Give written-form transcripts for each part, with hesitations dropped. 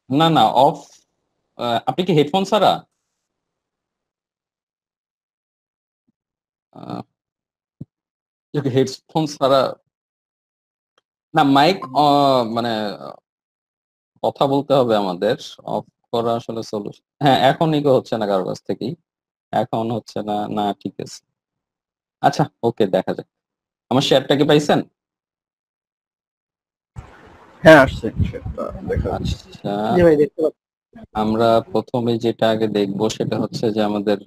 না না, অফ। আপনি কি হেডফোন ছাড়া? হেডফোন ছাড়া? না, মাইক মানে কথা বলতে হবে আমাদের। অফ করা আসলে সলিউশন। হ্যাঁ, এখন ইকো হচ্ছে না কারো কাছ থেকেই। এখন হচ্ছে না, না ঠিক আছে। আচ্ছা, ওকে, দেখা যাক। আমার শেয়ারটা কি পাইছেন? হ্যাঁ, আসছে সেটা দেখা যাচ্ছে। আচ্ছা, জি ভাই, দেখতে পাচ্ছি। আমরা প্রথমে যেটা আগে দেখবো সেটা হচ্ছে যে আমাদের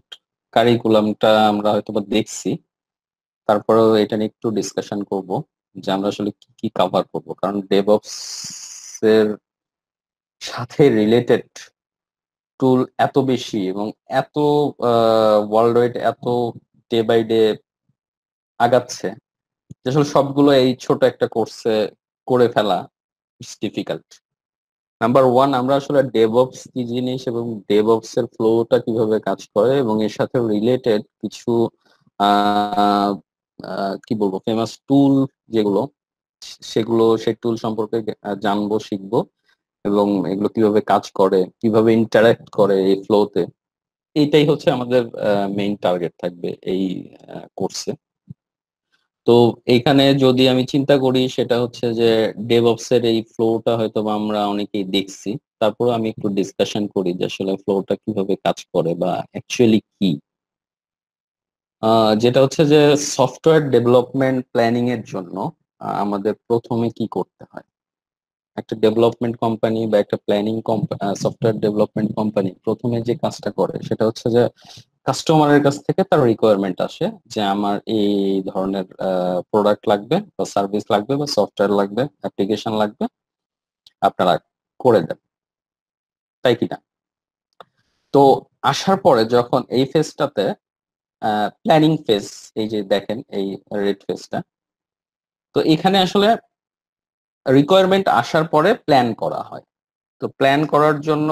কারিকুলামটা আমরা হয়তো বা দেখছি। তারপরেও এটা নিয়ে একটু ডিসকাশন করব যে আমরা আসলে কি কি কভার করব, কারণ ডেভঅপস এর সাথে রিলেটেড টুল এত বেশি এবং এত ওয়ার্ল্ড ওয়াইড, এত ডে বাই ডে আগাচ্ছে যে আসলে সবগুলো এই ছোট একটা কোর্সে করে ফেলা ইটস ডিফিকাল্ট। নাম্বার ওয়ান, আমরা আসলে ডেভঅপস কি জিনিস এবং ডেভঅপস এর ফ্লোটা কিভাবে কাজ করে এবং এর সাথে রিলেটেড কিছু আহ, কি বলবো, ফেমাস টুল যেগুলো, সেগুলো সেই টুল সম্পর্কে জানবো, শিখবো এবং এগুলো কিভাবে কাজ করে, কিভাবে ইন্টারাক্ট করে এই ফ্লোতে। এইটাই হচ্ছে আমাদের মেইন টার্গেট থাকবে এই কোর্সে। তো এইখানে যদি আমি চিন্তা করি সেটা হচ্ছে যে ডেভঅপস এর এই ফ্লোটা হয়তো বা আমরা অনেকেই দেখছি। তারপর আমি একটু ডিসকাশন করি যে আসলে ফ্লোটা কিভাবে কাজ করে বা অ্যাকচুয়ালি কি। যেটা হচ্ছে যে সফটওয়্যার ডেভেলপমেন্ট প্ল্যানিং এর জন্য আমাদের প্রথমে কি করতে হয়। একটা ডেভেলপমেন্ট কোম্পানি বা একটা প্ল্যানিং সফটওয়্যার ডেভেলপমেন্ট কোম্পানি প্রথমে যে কাজটা করে সেটা হচ্ছে যে কাস্টমারের কাছ থেকে তার রিকোয়ারমেন্ট আসে যে আমার এই ধরনের প্রোডাক্ট লাগবে বা সার্ভিস লাগবে বা সফটওয়্যার লাগবে, অ্যাপ্লিকেশন লাগবে, আপনারা করে দেন, তাই কিনা? তো আসার পরে যখন এই ফেজটাতে, প্ল্যানিং ফেজ, এই যে দেখেন এই রেড ফেজটা, তো এখানে আসলে রিকোয়ারমেন্ট আসার পরে প্ল্যান করা হয়। তো প্ল্যান করার জন্য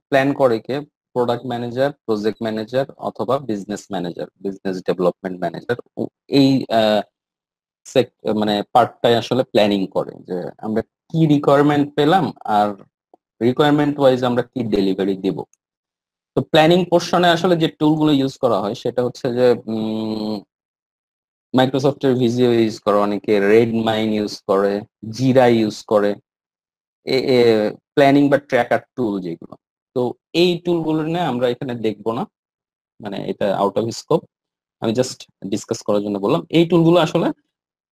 প্ল্যান করে কে? প্রোডাক্ট ম্যানেজার, প্রজেক্ট ম্যানেজার অথবা business manager, business development manager. এই মানে পার্টটাই আসলে প্ল্যানিং করে যে আমরা কি রিকোয়ারমেন্ট পেলাম আর রিকোয়ারমেন্ট ওয়াইজ আমরা কি ডেলিভারি দিব। তো প্ল্যানিং পোর্শনে আসলে যে টুলগুলো ইউজ করা হয় সেটা হচ্ছে যে মাইক্রোসফটের ভিজিও ইউজ করে, অনেকে রেড মাইন ইউজ করে, জিরা ইউজ করে, প্ল্যানিং বা ট্র্যাকার টুল যেগুলো। তো এই টুলগুলো নিয়ে আমরা এখানে দেখবো না, মানে এটা আউট অফ স্কোপ। আমি জাস্ট ডিসকাস করার জন্য বললাম এই টুলগুলো আসলে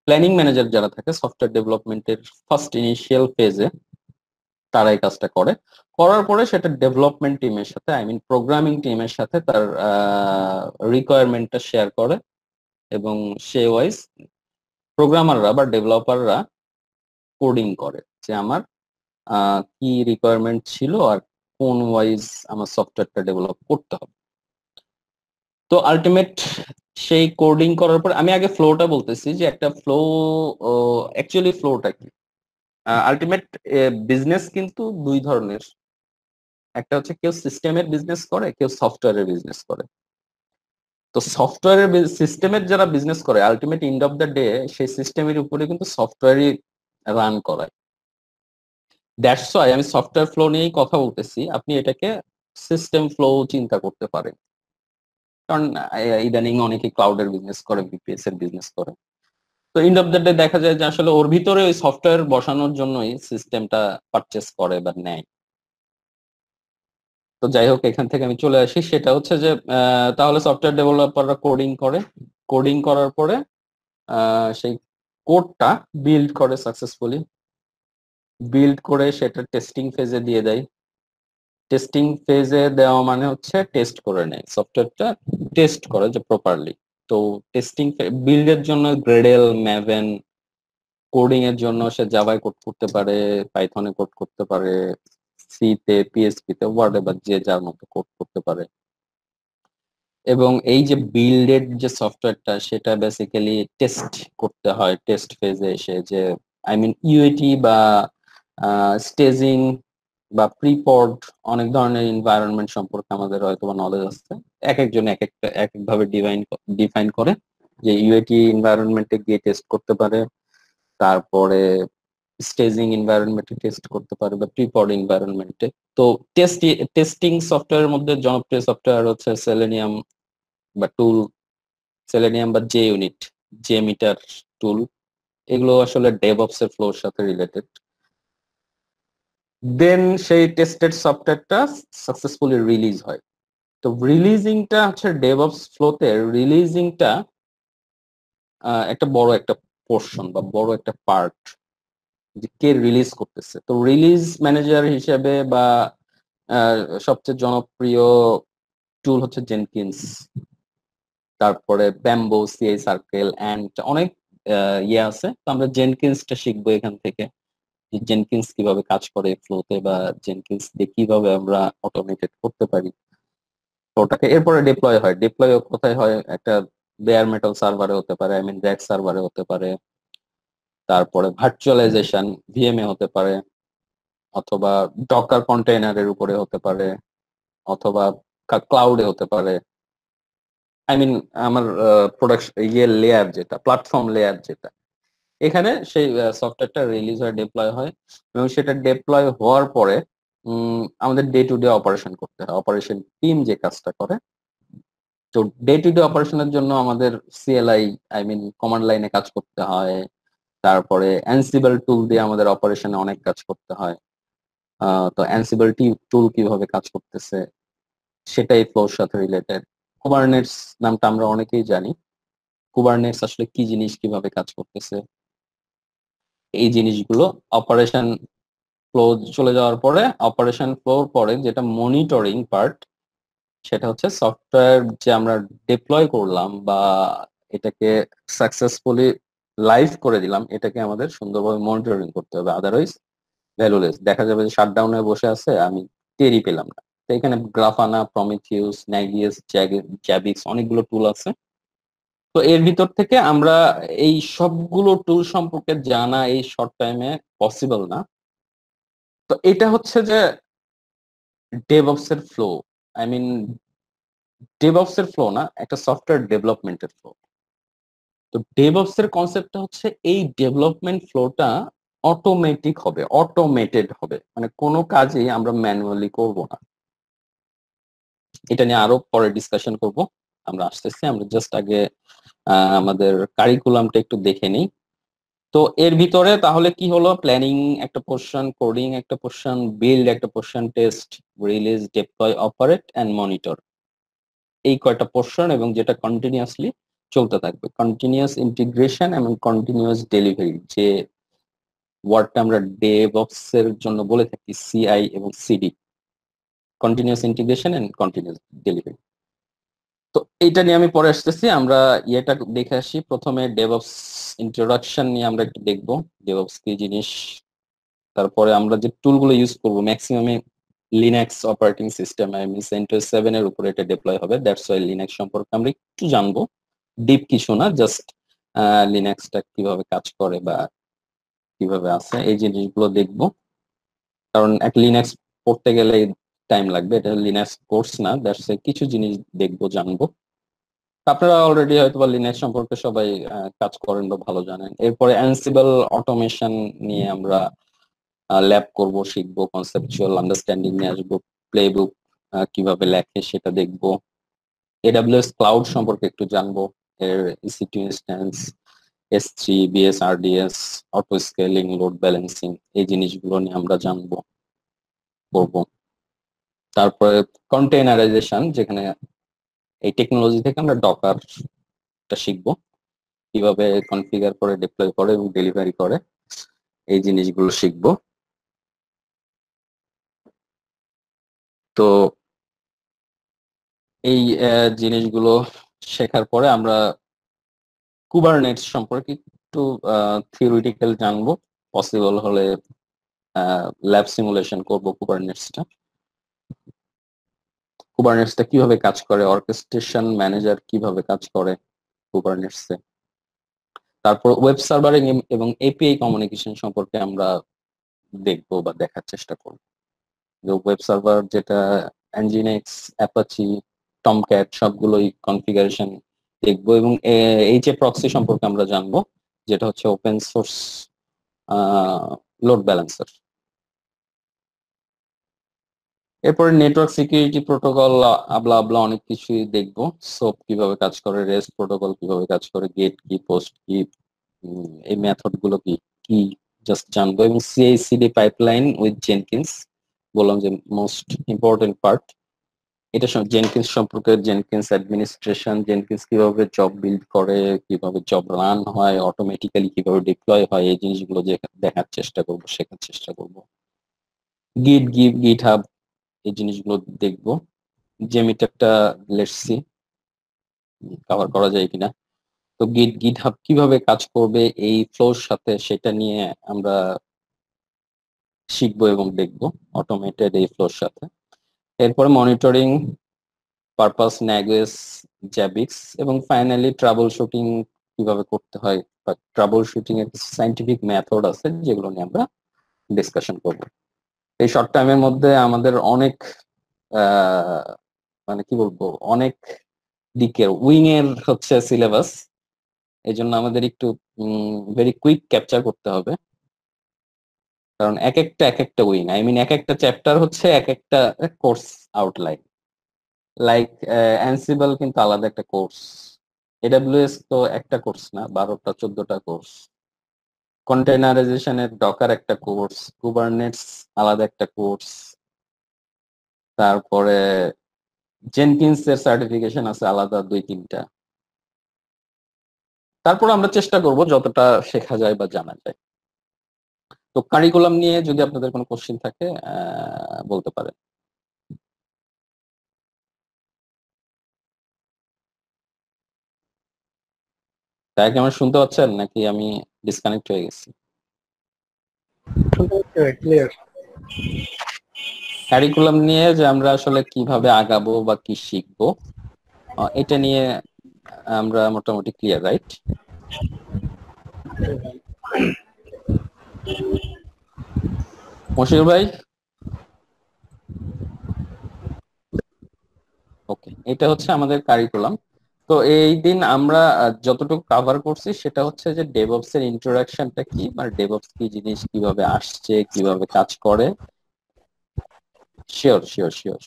প্ল্যানিং ম্যানেজার যারা থাকে সফটওয়্যার ডেভেলপমেন্টের ফার্স্ট ইনিশিয়াল ফেজে তারা এই কাজটা করে। করার পরে সেটা ডেভেলপমেন্ট টিমের সাথে, আই মিন প্রোগ্রামিং টিমের সাথে তার রিকোয়ারমেন্টটা শেয়ার করে এবং সে ওয়াইজ প্রোগ্রামাররা বা ডেভেলপাররা কোডিং করে যে আমার কি রিকোয়ারমেন্ট ছিল আর কোন ওয়াইজ আমার সফটওয়্যারটা ডেভেলপ করতে হবে। তো আলটিমেট সেই কোডিং করার পর আমি আগে ফ্লোটা বলতেছি যে একটা ফ্লো, অ্যাকচুয়ালি ফ্লোটা কি। আলটিমেট বিজনেস কিন্তু দুই ধরনের। একটা হচ্ছে কেউ সিস্টেমের বিজনেস করে, কেউ সফটওয়্যারের বিজনেস করে। তো সফটওয়্যারের সিস্টেমের যারা বিজনেস করে ultimate and of the day সেই সিস্টেমের উপরে কিন্তু সফটওয়্যারই রান করায়। দ্যাটস ওয়াই আমি সফটওয়্যার ফ্লো নিয়েই কথা বলতেছি, আপনি এটাকে সিস্টেম ফ্লো চিন্তা করতে পারেন। কারণ ইদানিং অনেকে ক্লাউডের বিজনেস করে, বিপিএস এর বিজনেস করে। তো এন্ড অফ দ্য ডে দেখা যায় যে আসলে ওর ভিতরে ওই সফটওয়্যার বসানোর জন্যই সিস্টেমটা পারচেস করে বা নেয়। তো যাই হোক, এখান থেকে আমি চলে আসি, সেটা হচ্ছে যে তাহলে সফটওয়্যার ডেভেলপাররা কোডিং করে। কোডিং করার পরে সেই কোডটা বিল্ড করে সাকসেসফুলি। বিল্ড করে সেটা টেস্টিং ফেজে দিয়ে দেয়। টেস্টিং ফেজে দেওয়া মানে হচ্ছে টেস্ট করে নেয়, সফটওয়্যারটা টেস্ট করে যে প্রপারলি। তো টেস্টিং বিল্ডের জন্য গ্রেডেল, ম্যাভেন, কোডিং এর জন্য সে জাভায় কোড করতে পারে, পাইথনে কোড করতে পারে, সি তে, পিএসপি তে, হোয়াট এভার, যে যার মতো কোড করতে পারে। এবং এই যে বিল্ডেড যে সফটওয়্যারটা সেটা বেসিক্যালি টেস্ট করতে হয় টেস্ট ফেজে এসে, যে আই মিন ইউএটি বা স্টেজিং বা প্রিপড, অনেক ধরনের এনভায়রনমেন্ট সম্পর্কে আমাদের হয়তো বা নলেজ আছে। এক একজন এক একটা এক একভাবে ডিফাইন করে যে ইউএটি এনভায়রনমেন্টে গিয়ে টেস্ট করতে পারে। তারপরে স্টেজিং এনভায়রনমেন্টে টেস্ট করতে পারে বা প্রিপড এনভায়রনমেন্টে। তো টেস্টিং সফটওয়্যারের মধ্যে জনপ্রিয় সফটওয়্যার হচ্ছে সেলেনিয়াম বা টুল, সেলেনিয়াম বা জে ইউনিট, জে মিটার টুল। এগুলো আসলে ডেভঅপস এর ফ্লোর সাথে রিলেটেড। দেন সেই টেস্টেড সফটওয়্যারটা সাকসেসফুলি রিলিজ হয়। তো রিলিজিংটা হচ্ছে ডেভঅপস ফ্লোতে রিলিজিংটা একটা বড় একটা পোর্শন বা বড় একটা পার্ট, যে কে রিলিজ করতেছে। তো রিলিজ ম্যানেজার হিসেবে বা সবচেয়ে জনপ্রিয় টুল হচ্ছে জেনকিন্স, তারপরে ব্যাম্বো, সিআই সার্কেল এন্ড অনেক ইয়ে আছে। তো আমরা জেনকিন্সটা শিখবো এখান থেকে, যে জেনকিন্স কিভাবে কাজ করে ফ্লোতে, বা জেনকিন্স দিয়ে কিভাবে আমরা অটোমেটেড করতে পারি ওটাকে। এরপরে ডিপ্লয় হয়। ডিপ্লয় কোথায় হয়? একটা বেয়ার মেটাল সার্ভারে হতে পারে, আই মিন র্যাক সার্ভারে হতে পারে, তারপরে ভার্চুয়ালাইজেশন ভিএমএ হতে পারে, অথবা ডকার কন্টেইনারের উপরে হতে পারে, অথবা ক্লাউডে হতে পারে। আই মিন আমার প্রোডাকশন ইয়ে লেয়ার যেটা, প্ল্যাটফর্ম লেয়ার যেটা, এখানে সেই সফটওয়্যারটা রিলিজ হয়, ডিপ্লয় হয়। এবং সেটা ডিপ্লয় হওয়ার পরে আমাদের ডে টু ডে অপারেশন করতে হয়, অপারেশন টিম যে কাজটা করে। তো ডে টু ডে অপারেশনের জন্য আমাদের সিএলআই, আই মিন কমান্ড লাইনে কাজ করতে হয়। তারপরে অ্যানসিবল টুল দিয়ে আমাদের অপারেশনে অনেক কাজ করতে হয়। তো অ্যানসিবল টুল কিভাবে কাজ করতেছে সেটাই ফ্লোর সাথে রিলেটেড। কুবারনেটস নামটা আমরা অনেকেই জানি। কুবারনেটস আসলে কি জিনিস, কিভাবে কাজ করতেছে, এই জিনিসগুলো অপারেশন ফ্লো চলে যাওয়ার পরে, অপারেশন ফ্লোর পরে যেটা মনিটরিং পার্ট, সেটা হচ্ছে সফটওয়্যার যে আমরা ডিপ্লয় করলাম বা এটাকে সাকসেসফুলি লাইভ করে দিলাম, এটাকে আমাদের সুন্দরভাবে মনিটরিং করতে হবে। আদারওয়াইজ ভ্যালুলেস, দেখা যাবে যে শাটডাউনে বসে আছে, আমি টেরই পেলাম না। তো এখানে গ্রাফানা, প্রমিথিউস, ন্যাগিয়াস, জ্যাবিক্স অনেকগুলো টুল আছে। তো এর ভিতর থেকে আমরা এই সবগুলো টুল সম্পর্কে জানা এই শর্ট টাইমে পসিবল না। তো এটা হচ্ছে যে ডেভঅপস এর ফ্লো, আই মিন ডেভঅপস এর ফ্লো না, একটা সফটওয়্যার ডেভেলপমেন্টের ফ্লো। তো ডেভঅপস এর কনসেপ্টটা হচ্ছে এই ডেভেলপমেন্ট ফ্লোটা অটোমেটিক হবে, অটোমেটেড হবে, মানে কোনো কাজই আমরা ম্যানুয়ালি করব না। এটা নিয়ে আরো পরে ডিসকাশন করব, আমরা আসতেছি। আমরা জাস্ট আগে আমাদের কারিকুলামটা একটু দেখে নিই। তো এর ভিতরে তাহলে কি হলো? প্ল্যানিং একটা পোর্শন, কোডিং একটা পোর্শন, বিল্ড একটা portion, test, release, deploy, operate and monitor, এই কয়টা পোর্শন, এবং যেটা কন্টিনিউয়াসলি চলতে থাকবে। কন্টিনিউয়াস ইন্টিগ্রেশন এবং কন্টিনিউয়াস ডেলিভারি, যে ওয়ার্ডটা আমরা ডেভঅপস এর জন্য বলে থাকি, সিআই এবং CD, continuous integration and continuous delivery. তো এইটা নিয়ে আমি পরে আসতেছি। আমরা ইয়েটা দেখে আসি। প্রথমে ডেভঅপস ইন্ট্রোডাকশন নিয়ে আমরা একটু দেখবো, ডেভঅপস কি জিনিস। তারপরে আমরা যে টুলগুলো ইউজ করব, ম্যাক্সিমামে Linux operating system, I mean CentOS 7 এর উপরে এটা ডিপ্লয় হবে। দ্যাটস ওয়াই লিনাক্স সম্পর্কে আমরা একটু জানবো, ডিপ কিছু না, জাস্ট লিনাক্সটা কিভাবে কাজ করে বা কিভাবে আছে এই জিনিসগুলো দেখবো। কারণ এক লিনাক্স পড়তে গেলে টাইম লাগবে, এটা লিনাক্স কোর্স না, দ্যাটস ওয়াই কিছু জিনিস দেখবো, জানবো। আপনারা অলরেডি হয়তো বা লিনাক্স সম্পর্কে সবাই কাজ করেন বা ভালো জানেন। এরপরে অ্যানসিবল অটোমেশন নিয়ে আমরা ল্যাব করব, শিখবো, কনসেপচুয়াল আন্ডারস্ট্যান্ডিং নিয়ে আসবো, প্লেবুক কিভাবে লেখে সেটা দেখবো। এডাব্লিউএস ক্লাউড সম্পর্কে একটু জানবো, এর ইসি2 ইনস্ট্যান্স, এস3, বিএসআরডিএস, অটো স্কেলিং, লোড ব্যালেন্সিং, এই জিনিসগুলো নিয়ে আমরা জানবো, করবো। তারপরে কন্টেইনারাইজেশন, যেখানে এই টেকনোলজি থেকে আমরা ডকারটা শিখবো, কিভাবে কনফিগার করে, ডিপ্লয় করে এবং ডেলিভারি করে, এই জিনিসগুলো শিখবো। তো এই জিনিসগুলো শেখার পরে আমরা কুবারনেটস সম্পর্কে একটু থিওরিটিক্যাল জানবো, পসিবল হলে ল্যাব সিমুলেশন করব কুবারনেটসটা। কুবারনেটসটা কিভাবে কাজ করে, অর্কেস্ট্রেশন ম্যানেজার কিভাবে কাজ করে কুবারনেটসে। তারপর ওয়েব সার্ভারিং এবং এপিআই কমিউনিকেশন সম্পর্কে আমরা দেখবো বা দেখার চেষ্টা করব। ওয়েব সার্ভার যেটা অ্যানজিনেক্স, অ্যাপাচি, টমক্যাট সবগুলোই কনফিগারেশন দেখবো। এবং এই যে প্রক্সি সম্পর্কে আমরা জানবো, যেটা হচ্ছে ওপেন সোর্স লোড ব্যালেন্সার। এরপরে নেটওয়ার্ক সিকিউরিটি প্রোটোকল, আবলা আবলা অনেক কিছুই দেখবো। সোপ কিভাবে কাজ করে, রেস্ট প্রোটোকল কিভাবে কাজ করে, গেট কি, পোস্ট কি, এই মেথড গুলো কি কি জাস্ট জানবো। এবং সিআই/সিডি পাইপলাইন উইথ জেনকিন্স, বললাম যে মোস্ট ইম্পর্টেন্ট পার্ট। এটা জেনকিন্স সম্পর্কে, জেনকিন্স অ্যাডমিনিস্ট্রেশন, জেনকিন্স কিভাবে জব বিল্ড করে, কিভাবে জব রান হয়, অটোমেটিক্যালি কিভাবে ডিপ্লয় হয়, এই জিনিসগুলো দেখার চেষ্টা করব, শেখার চেষ্টা করব। গিট হাব, এই জিনিসগুলো দেখবো। জেমিটারটা লেটস সি কভার করা যায় কিনা। তো গিট হাব কিভাবে কাজ করবে এই ফ্লোর সাথে, সেটা নিয়ে আমরা শিখবো এবং দেখবো অটোমেটেড এই ফ্লোর সাথে। এরপরে মনিটরিং পারপাস, ন্যাগেস, জ্যাবিক্স, এবং ফাইনালি ট্রাবল শুটিং কিভাবে করতে হয়, বা ট্রাবল শুটিং এর কিছু সাইন্টিফিক মেথড আছে যেগুলো নিয়ে আমরা ডিসকাশন করব। এই শর্ট টাইমের মধ্যে আমাদের অনেক মানে কি বলবো, অনেক দিকের উইং এর হচ্ছে সিলেবাস। এই জন্য আমাদের একটু ভেরি কুইক ক্যাপচার করতে হবে, কারণ এক একটা উইং, আই মিন এক একটা চ্যাপ্টার হচ্ছে এক একটা কোর্স আউটলাইন। লাইক অ্যানসিবল কিন্তু আলাদা একটা কোর্স, এডাব্লিউএস তো একটা কোর্স না, 12টা 14টা কোর্স। কন্টেনারাইজেশনের ডকার একটা কোর্স, কুবারনেটস আলাদা একটা কোর্স, তারপরে জেনকিন্স এর সার্টিফিকেশন আছে আলাদা 2-3টা। তারপর আমরা চেষ্টা করব যতটা শেখা যায় বা জানা যায়। তো কারিকুলাম নিয়ে যদি আপনাদের কোনো কোশ্চেন থাকে বলতে পারেন। তাই কি আমার শুনতে পাচ্ছেন নাকি আমি ডিসকানেক্ট হয়ে গেছি? ক্লিয়ার। কারিকুলাম নিয়ে যে আমরা আসলে কিভাবে আগাবো বা কি শিখবো, এটা নিয়ে আমরা মোটামুটি ক্লিয়ার, রাইট? মশির ভাই, ওকে, এটা হচ্ছে আমাদের কারিকুলাম। তো এই দিন আমরা যতটুকু কভার করছি সেটা হচ্ছে যে ডেভঅপস এর ইন্ট্রোডাকশনটা কি, মানে ডেভঅপস কি জিনিস, কিভাবে আসছে, কিভাবে কাজ করে। Sure sure sure.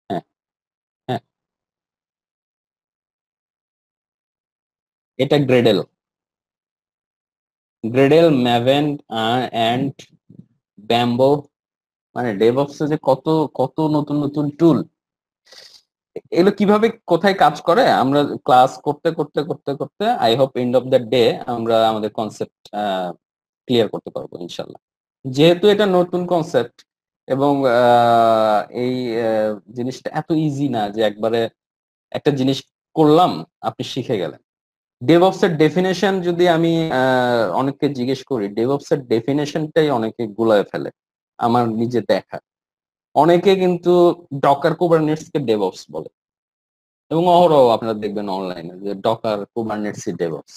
হ্যাঁ, হ্যাঁ, এটা Gradle, Gradle, Maven and bamboo. মানে ডেভঅপস যে কত কত নতুন নতুন টুল, এগুলো কিভাবে কোথায় কাজ করে আমরা ক্লাস করতে করতে করতে করতে I hope and of the day আমরা আমাদের কনসেপ্ট ক্লিয়ার করতে পারবো ইনশাল্লাহ। যেহেতু এটা নতুন কনসেপ্ট এবং এই জিনিসটা এত ইজি না যে একবারে একটা জিনিস করলাম আপনি শিখে গেলেন। ডেভঅপস এর ডেফিনেশন যদি আমি অনেককে জিজ্ঞেস করি, ডেভঅপস এর ডেফিনেশনটাই অনেকে গুলায় ফেলে। আমার নিজে দেখা অনেকে কিন্তু ডকার কুবারনেটস কে ডেভঅপস বলে, এবং অহরহ আপনারা দেখবেন অনলাইনে যে Docker Kubernetes DevOps.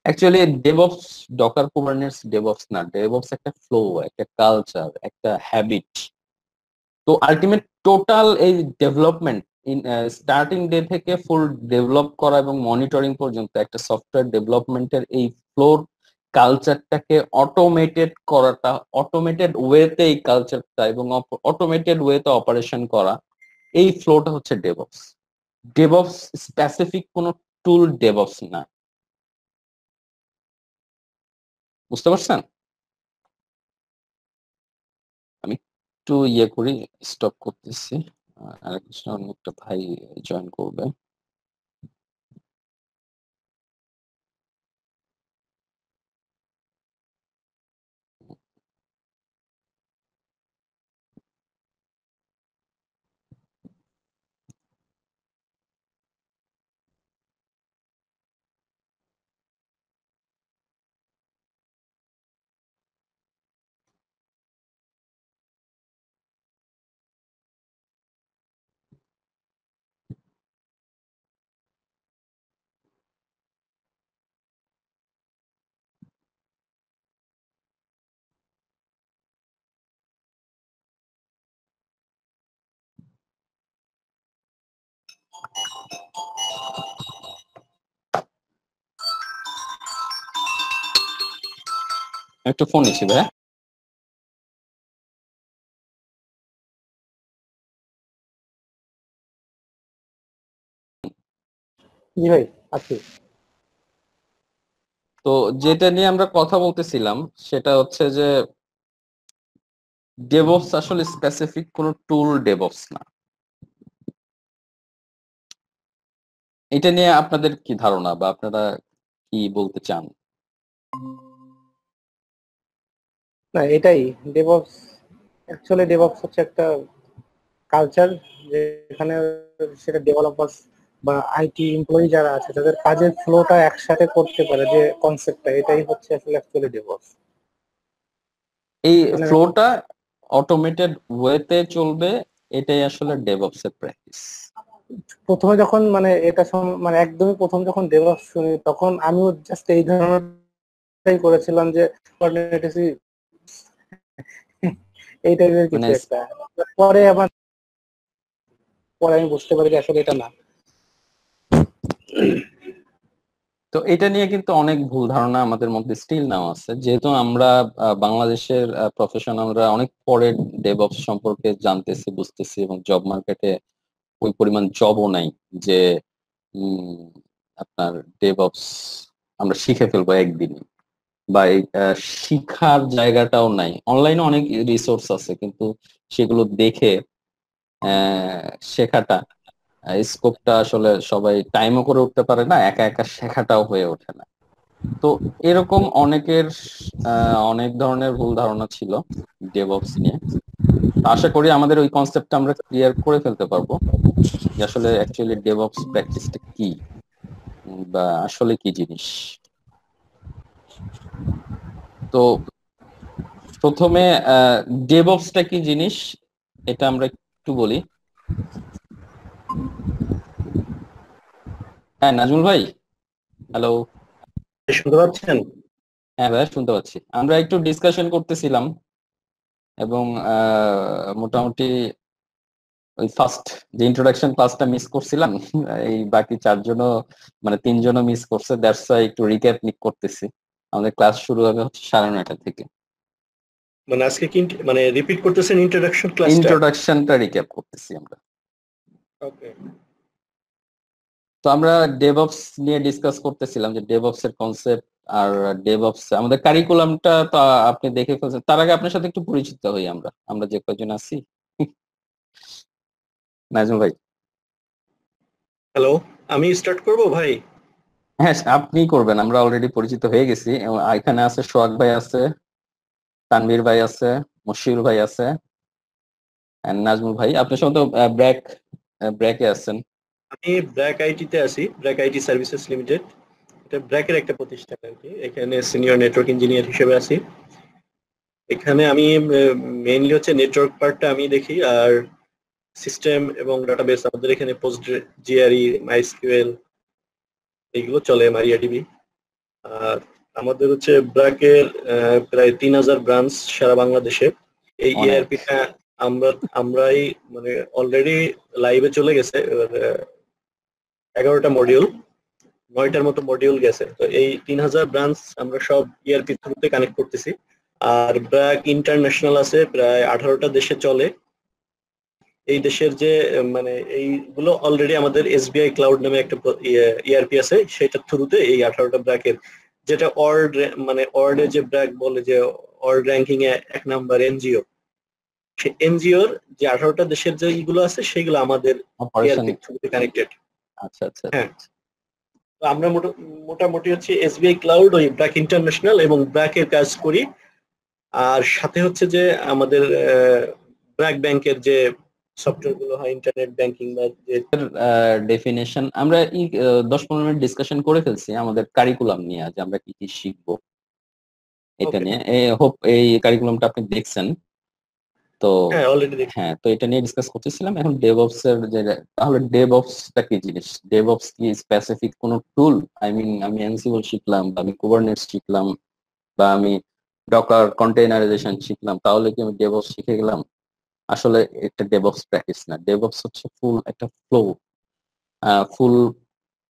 Actually DevOps, Docker Kubernetes DevOps না, ডেভঅপস একটা ফ্লো, একটা কালচার, একটা হ্যাবিট। তো আলটিমেট টোটাল এই ডেভেলপমেন্ট স্টার্টিং ডে থেকে ফুল ডেভেলপ করা এবং মনিটরিং পর্যন্ত একটা সফটওয়্যার ডেভেলপমেন্টের এই ফ্লোর কালচারটাকে অটোমেটেড করাটা, অটোমেটেড ওয়েতে এই কালচারটা এবং অটোমেটেড ওয়েতে অপারেশন করা, এই ফ্লোটা হচ্ছে ডেভঅপস। ডেভঅপস স্পেসিফিক কোনো টুল ডেভঅপস না। বুঝতে পারছেন? আমি একটু ইয়ে করি, স্টপ করতেছি। আরেকটা অন্য একটা ভাই জয়েন করবে। একটু ফোন নিচ্ছি ভাই। জি ভাই আছি। তো যেটা নিয়ে আমরা কথা বলতেছিলাম সেটা হচ্ছে যে ডেভঅপস আসলে স্পেসিফিক কোনো টুল ডেভঅপস না। এটা নিয়ে আপনাদের কি ধারণা বা আপনারা কি বলতে চান? না এটাই ডেভঅপস, অ্যাকচুয়ালি ডেভঅপস হচ্ছে একটা কালচার যেখানে সেটা ডেভেলপার্স বা আইটি এমপ্লয়ি যারা আছে তাদের কাজের ফ্লোটা একসাথে করতে পারে, যে কনসেপ্টটা এটাই হচ্ছে আসলে অ্যাকচুয়ালি ডেভঅপস। এই ফ্লোটা অটোমেটেড ওয়েতে চলবে, এটাই আসলে ডেভঅপস এর প্র্যাকটিস। প্রথমে যখন মানে এটা মানে একদমই প্রথম যখন ডেভঅপস শুনি তখন আমিও জাস্ট এই ধরনেরটাই করেছিলাম, যে কোঅর্ডিনেটরসি এই টাইপের কিছু মানে একটা। পরে আমি বুঝতে পারি যে আসলে এটা না। তো এটা নিয়ে কিন্তু অনেক ভুল ধারণা আমাদের মধ্যে স্টিল নাও আছে, যেহেতু আমরা বাংলাদেশের প্রফেশনালরা অনেক পরে ডেভঅপস সম্পর্কে জানতেছি বুঝতেছি, এবং জব মার্কেটে ওই পরিমাণ জবও নাই যে উম, আপনার ডেভঅপস আমরা শিখে ফেলবো একদিনে, বা এই শিখার জায়গাটাও নাই। অনলাইনে অনেক রিসোর্স আছে, কিন্তু সেগুলো দেখে শেখাটা, স্কোপটা আসলে সবাই টাইমও করে উঠতে পারে না, একা একা শেখাটাও হয়ে ওঠে না। তো এরকম অনেকের অনেক ধরনের ভুল ধারণা ছিল ডেভঅপস নিয়ে। আশা করি আমাদের ওই কনসেপ্টটা আমরা ক্লিয়ার করে ফেলতে পারবো যে আসলে অ্যাকচুয়ালি ডেভঅপস প্র্যাকটিসটা কি, বা আসলে কি জিনিস। তো প্রথমে ডেভঅপসটা কি জিনিস এটা আমরা একটু বলি। হ্যাঁ নাজমুল ভাই, হ্যালো। শুনতে পাচ্ছেন? হ্যাঁ ভাই শুনতে পাচ্ছি। আমরা একটু ডিসকাশন করতেছিলাম, এবং মোটামুটি ওই ফার্স্ট যে ইন্ট্রোডাকশন ক্লাসটা মিস করছিলাম, এই বাকি চারজনও মানে তিনজনও মিস করছে, দ্যাটস ওয়াই একটু রিক্যাপ করতেছি। আমাদের ক্লাস শুরু হবে হচ্ছে 9:30 থেকে। মানে আজকে কি মানে রিপিট করতেছেন ইন্ট্রোডাকশন ক্লাসটা? ইন্ট্রোডাকশনটা রিক্যাপ করতেছি আমরা। ওকে। তো আমরা ডেভঅপস নিয়ে ডিসকাস করতেছিলাম যে ডেভঅপস এর কনসেপ্ট আর ডেভঅপস আমাদের কারিকুলামটা তো আপনি দেখে ফেলছেন। তার আগে আপনার সাথে একটু পরিচিত হই আমরা আমরা যে কয়জন আছি। নাজমুল ভাই। হ্যালো, আমি স্টার্ট করব ভাই? হ্যাঁ আপনি করবেন, আমরা অলরেডি পরিচিত হয়ে গেছি। এবং এখানে আছে সোহাগ ভাই আছে, তানভীর ভাই আছে, মশিউর ভাই আছে, and নাজমুল ভাই। আপনি সম্ভবত ব্র্যাকে আছেন। আমি ব্র্যাক আইটি তে আছি, ব্র্যাক আইটি সার্ভিসেস লিমিটেড। এটা ব্র্যাকের একটা প্রতিষ্ঠান আর কি। এখানে সিনিয়র নেটওয়ার্ক ইঞ্জিনিয়ার হিসেবে আছি। এখানে আমি মেইনলি হচ্ছে নেটওয়ার্ক পার্টটা আমি দেখি, আর সিস্টেম এবং ডাটাবেস আমাদের এখানে পোস্ট জিআরই, মাইএসকিউএল এগুলো চলে, মারিয়াডিবি। আর আমাদের হচ্ছে ব্র্যাকের প্রায় 3000 ব্রাঞ্চ সারা বাংলাদেশে। এই অনেক। ইআরপিটা আমরাই মানে অলরেডি লাইভে চলে গেছে। এবার 11টা মডিউল, 9টার মতো মডিউল গেছে। তো এই 3000 ব্রাঞ্চ আমরা সব ইআরপি থ্রুতে কানেক্ট করতেছি। আর ব্র্যাক ইন্টারন্যাশনাল আছে, প্রায় 18টা দেশে চলে। এই দেশের যে মানে এইগুলো অলরেডি আমাদের এসবিআই ক্লাউড নামে একটা ইআরপি আছে, সেটার থ্রুতে এই 18টা ব্র্যাকের, যেটা মানে ওয়ার্ল্ডে যে ব্র্যাক বলে যে ওয়ার্ল্ড র্যাঙ্কিং এ 1 নাম্বার এনজিও, সেই এনজিওর যে 18টা দেশের যে ইগুলো আছে সেগুলো আমাদের অপারেশন। ইআরপি থ্রুতে কানেক্টেড। আচ্ছা আচ্ছা। হ্যাঁ, তো আমরা মোটামুটি হচ্ছে এসবিআই ক্লাউড, ওই ব্র্যাক ইন্টারন্যাশনাল এবং ব্র্যাকের কাজ করি। আর সাথে হচ্ছে যে আমাদের ব্র্যাক ব্যাংকের যে সফটওয়্যার গুলো হয়, ইন্টারনেট ব্যাংকিং বা যে ডেফিনেশন আমরা 10-15 মিনিট ডিসকাশন করে ফেলছি আমাদের কারিকুলাম নিয়ে, যে আমরা কি কি শিখবো এটা Okay. নিয়ে। হোপ এই কারিকুলামটা আপনি দেখছেন তো। হ্যাঁ অলরেডি দেখি। হ্যাঁ, তো এটা নিয়ে ডিসকাস করতেছিলাম। এখন ডেভঅপস এর যে, তাহলে ডেভঅপসটা কি জিনিস, ডেভঅপস কি স্পেসিফিক কোনো টুল? আই মিন আমি অ্যানসিবল শিখলাম, বা আমি কুবারনেটস শিখলাম, বা আমি ডকার কন্টেইনারাইজেশন শিখলাম, তাহলে কি আমি ডেভঅপস শিখে গেলাম? আসলে একটা ডেভঅপস প্র্যাকটিস না, ডেভঅপস হচ্ছে ফুল একটা ফ্লো, ফুল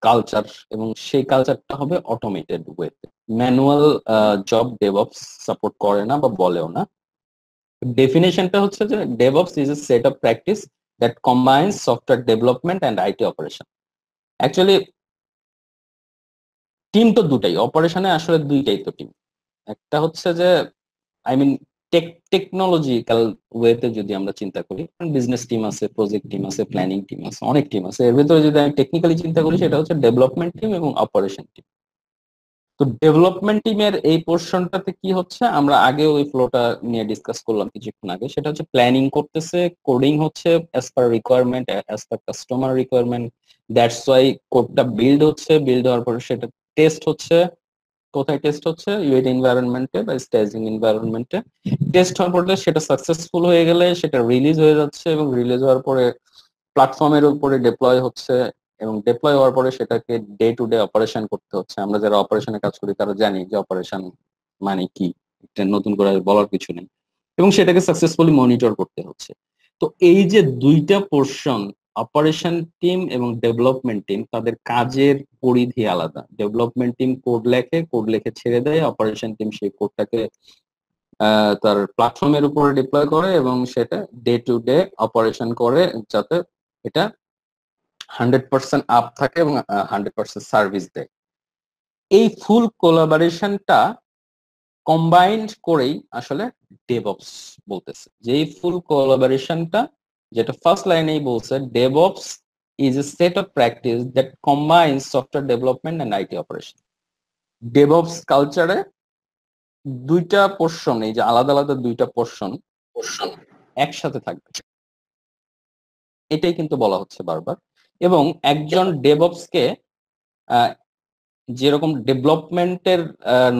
কালচার, এবং সেই কালচারটা হবে অটোমেটেড ওয়েতে। ম্যানুয়াল জব ডেভঅপস সাপোর্ট করে না বা বলেও না। ডেফিনেশনটা হচ্ছে যে DevOps is a set of practice that combines software development and IT operation. Actually team তো দুটাই, অপারেশনে আসলে দুইটাই তো টিম। একটা হচ্ছে যে আই মিন টেকনোলজিক্যাল ওয়েতে যদি আমরা চিন্তা করি, বিজনেস টিম আছে, প্রজেক্ট টিম আছে, প্ল্যানিং টিম আছে, অনেক টিম আছে। এর ভিতরে যদি আমি টেকনিক্যালি চিন্তা করি সেটা হচ্ছে ডেভেলপমেন্ট টিম এবং অপারেশন টিম। তো ডেভেলপমেন্ট টিমের এই পোর্শনটাতে কি হচ্ছে, আমরা আগে ওই ফ্লোটা নিয়ে ডিসকাস করলাম কিছুক্ষণ আগে, সেটা হচ্ছে প্ল্যানিং করতেছে, কোডিং হচ্ছে as per requirement, as per customer requirement. That's why কোডটা বিল্ড হচ্ছে, বিল্ড হওয়ার পরে সেটা টেস্ট হচ্ছে। কোথায় টেস্ট হচ্ছে? ইউআই এনভায়রনমেন্টে বা স্টেজিং এনভায়রনমেন্টে। টেস্ট হওয়ার পরে সেটা সাকসেসফুল হয়ে গেলে সেটা রিলিজ হয়ে যাচ্ছে, এবং রিলিজ হওয়ার পরে প্ল্যাটফর্মের উপরে ডিপ্লয় হচ্ছে, এবং ডিপ্লয় হওয়ার পরে সেটাকে ডে টু ডে অপারেশন করতে হচ্ছে। আমরা যারা অপারেশনে কাজ করি তারা জানি যে অপারেশন মানে কি, এটা নতুন করে বলার কিছু নেই। এবং সেটাকে সাকসেসফুলি মনিটর করতে হচ্ছে। তো এই যে দুইটা পোর্শন, অপারেশন টিম এবং ডেভেলপমেন্ট টিম, তাদের কাজের পরিধি আলাদা। ডেভেলপমেন্ট টিম কোড লেখে ছেড়ে দেয়, অপারেশন টিম সেই কোডটাকে তার প্ল্যাটফর্মের উপরে ডিপ্লয় করে এবং সেটা ডে টু ডে অপারেশন করে, যাতে এটা 100% আপ থাকে এবং 100% সার্ভিস দেয়। এই ফুল কোলাবোরেশনটা কম্বাইন্ড করেই আসলে ডেভঅপস বলতেছে। যে এই ফুল কোলাবোরেশনটা, যেটা ফার্স্ট লাইনেই বলছে, DevOps is a set of practice that combines software development and IT operation. DevOps কালচারে দুইটা পোর্শন, এই যে আলাদা আলাদা দুইটা পোর্শন একসাথে থাকবে, এটাই কিন্তু বলা হচ্ছে বারবার। এবং একজন ডেভঅপসকে যেরকম ডেভেলপমেন্টের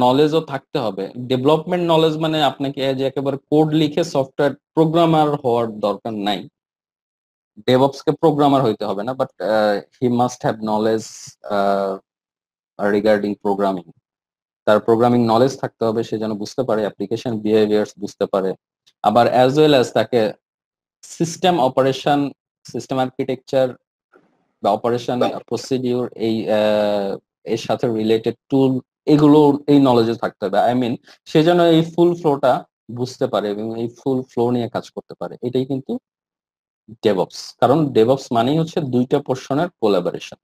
নলেজও থাকতে হবে। ডেভেলপমেন্ট নলেজ মানে আপনাকে যে একেবারে কোড লিখে সফটওয়্যার প্রোগ্রামার হওয়ার দরকার নাই, ডেভঅপসকে প্রোগ্রামার হইতে হবে না, but he must have knowledge regarding programming. তার প্রোগ্রামিং নলেজ থাকতে হবে, সে যেন বুঝতে পারে অ্যাপ্লিকেশন বিহেভিয়ার্স বুঝতে পারে। আবার অ্যাজ ওয়েল অ্যাজ তাকে সিস্টেম অপারেশন, সিস্টেম আর্কিটেকচার বা অপারেশন প্রসিডিউর, এই এর সাথে রিলেটেড টুল, এগুলো এই নলেজে থাকতে হবে। আই মিন সে যেন এই ফুল ফ্লোটা বুঝতে পারে এবং এই ফুল ফ্লো নিয়ে কাজ করতে পারে। এটাই কিন্তু ডেভঅপস। কারণ ডেভঅপস মানেই হচ্ছে দুইটা পোর্শনের কোলাবোরেশন।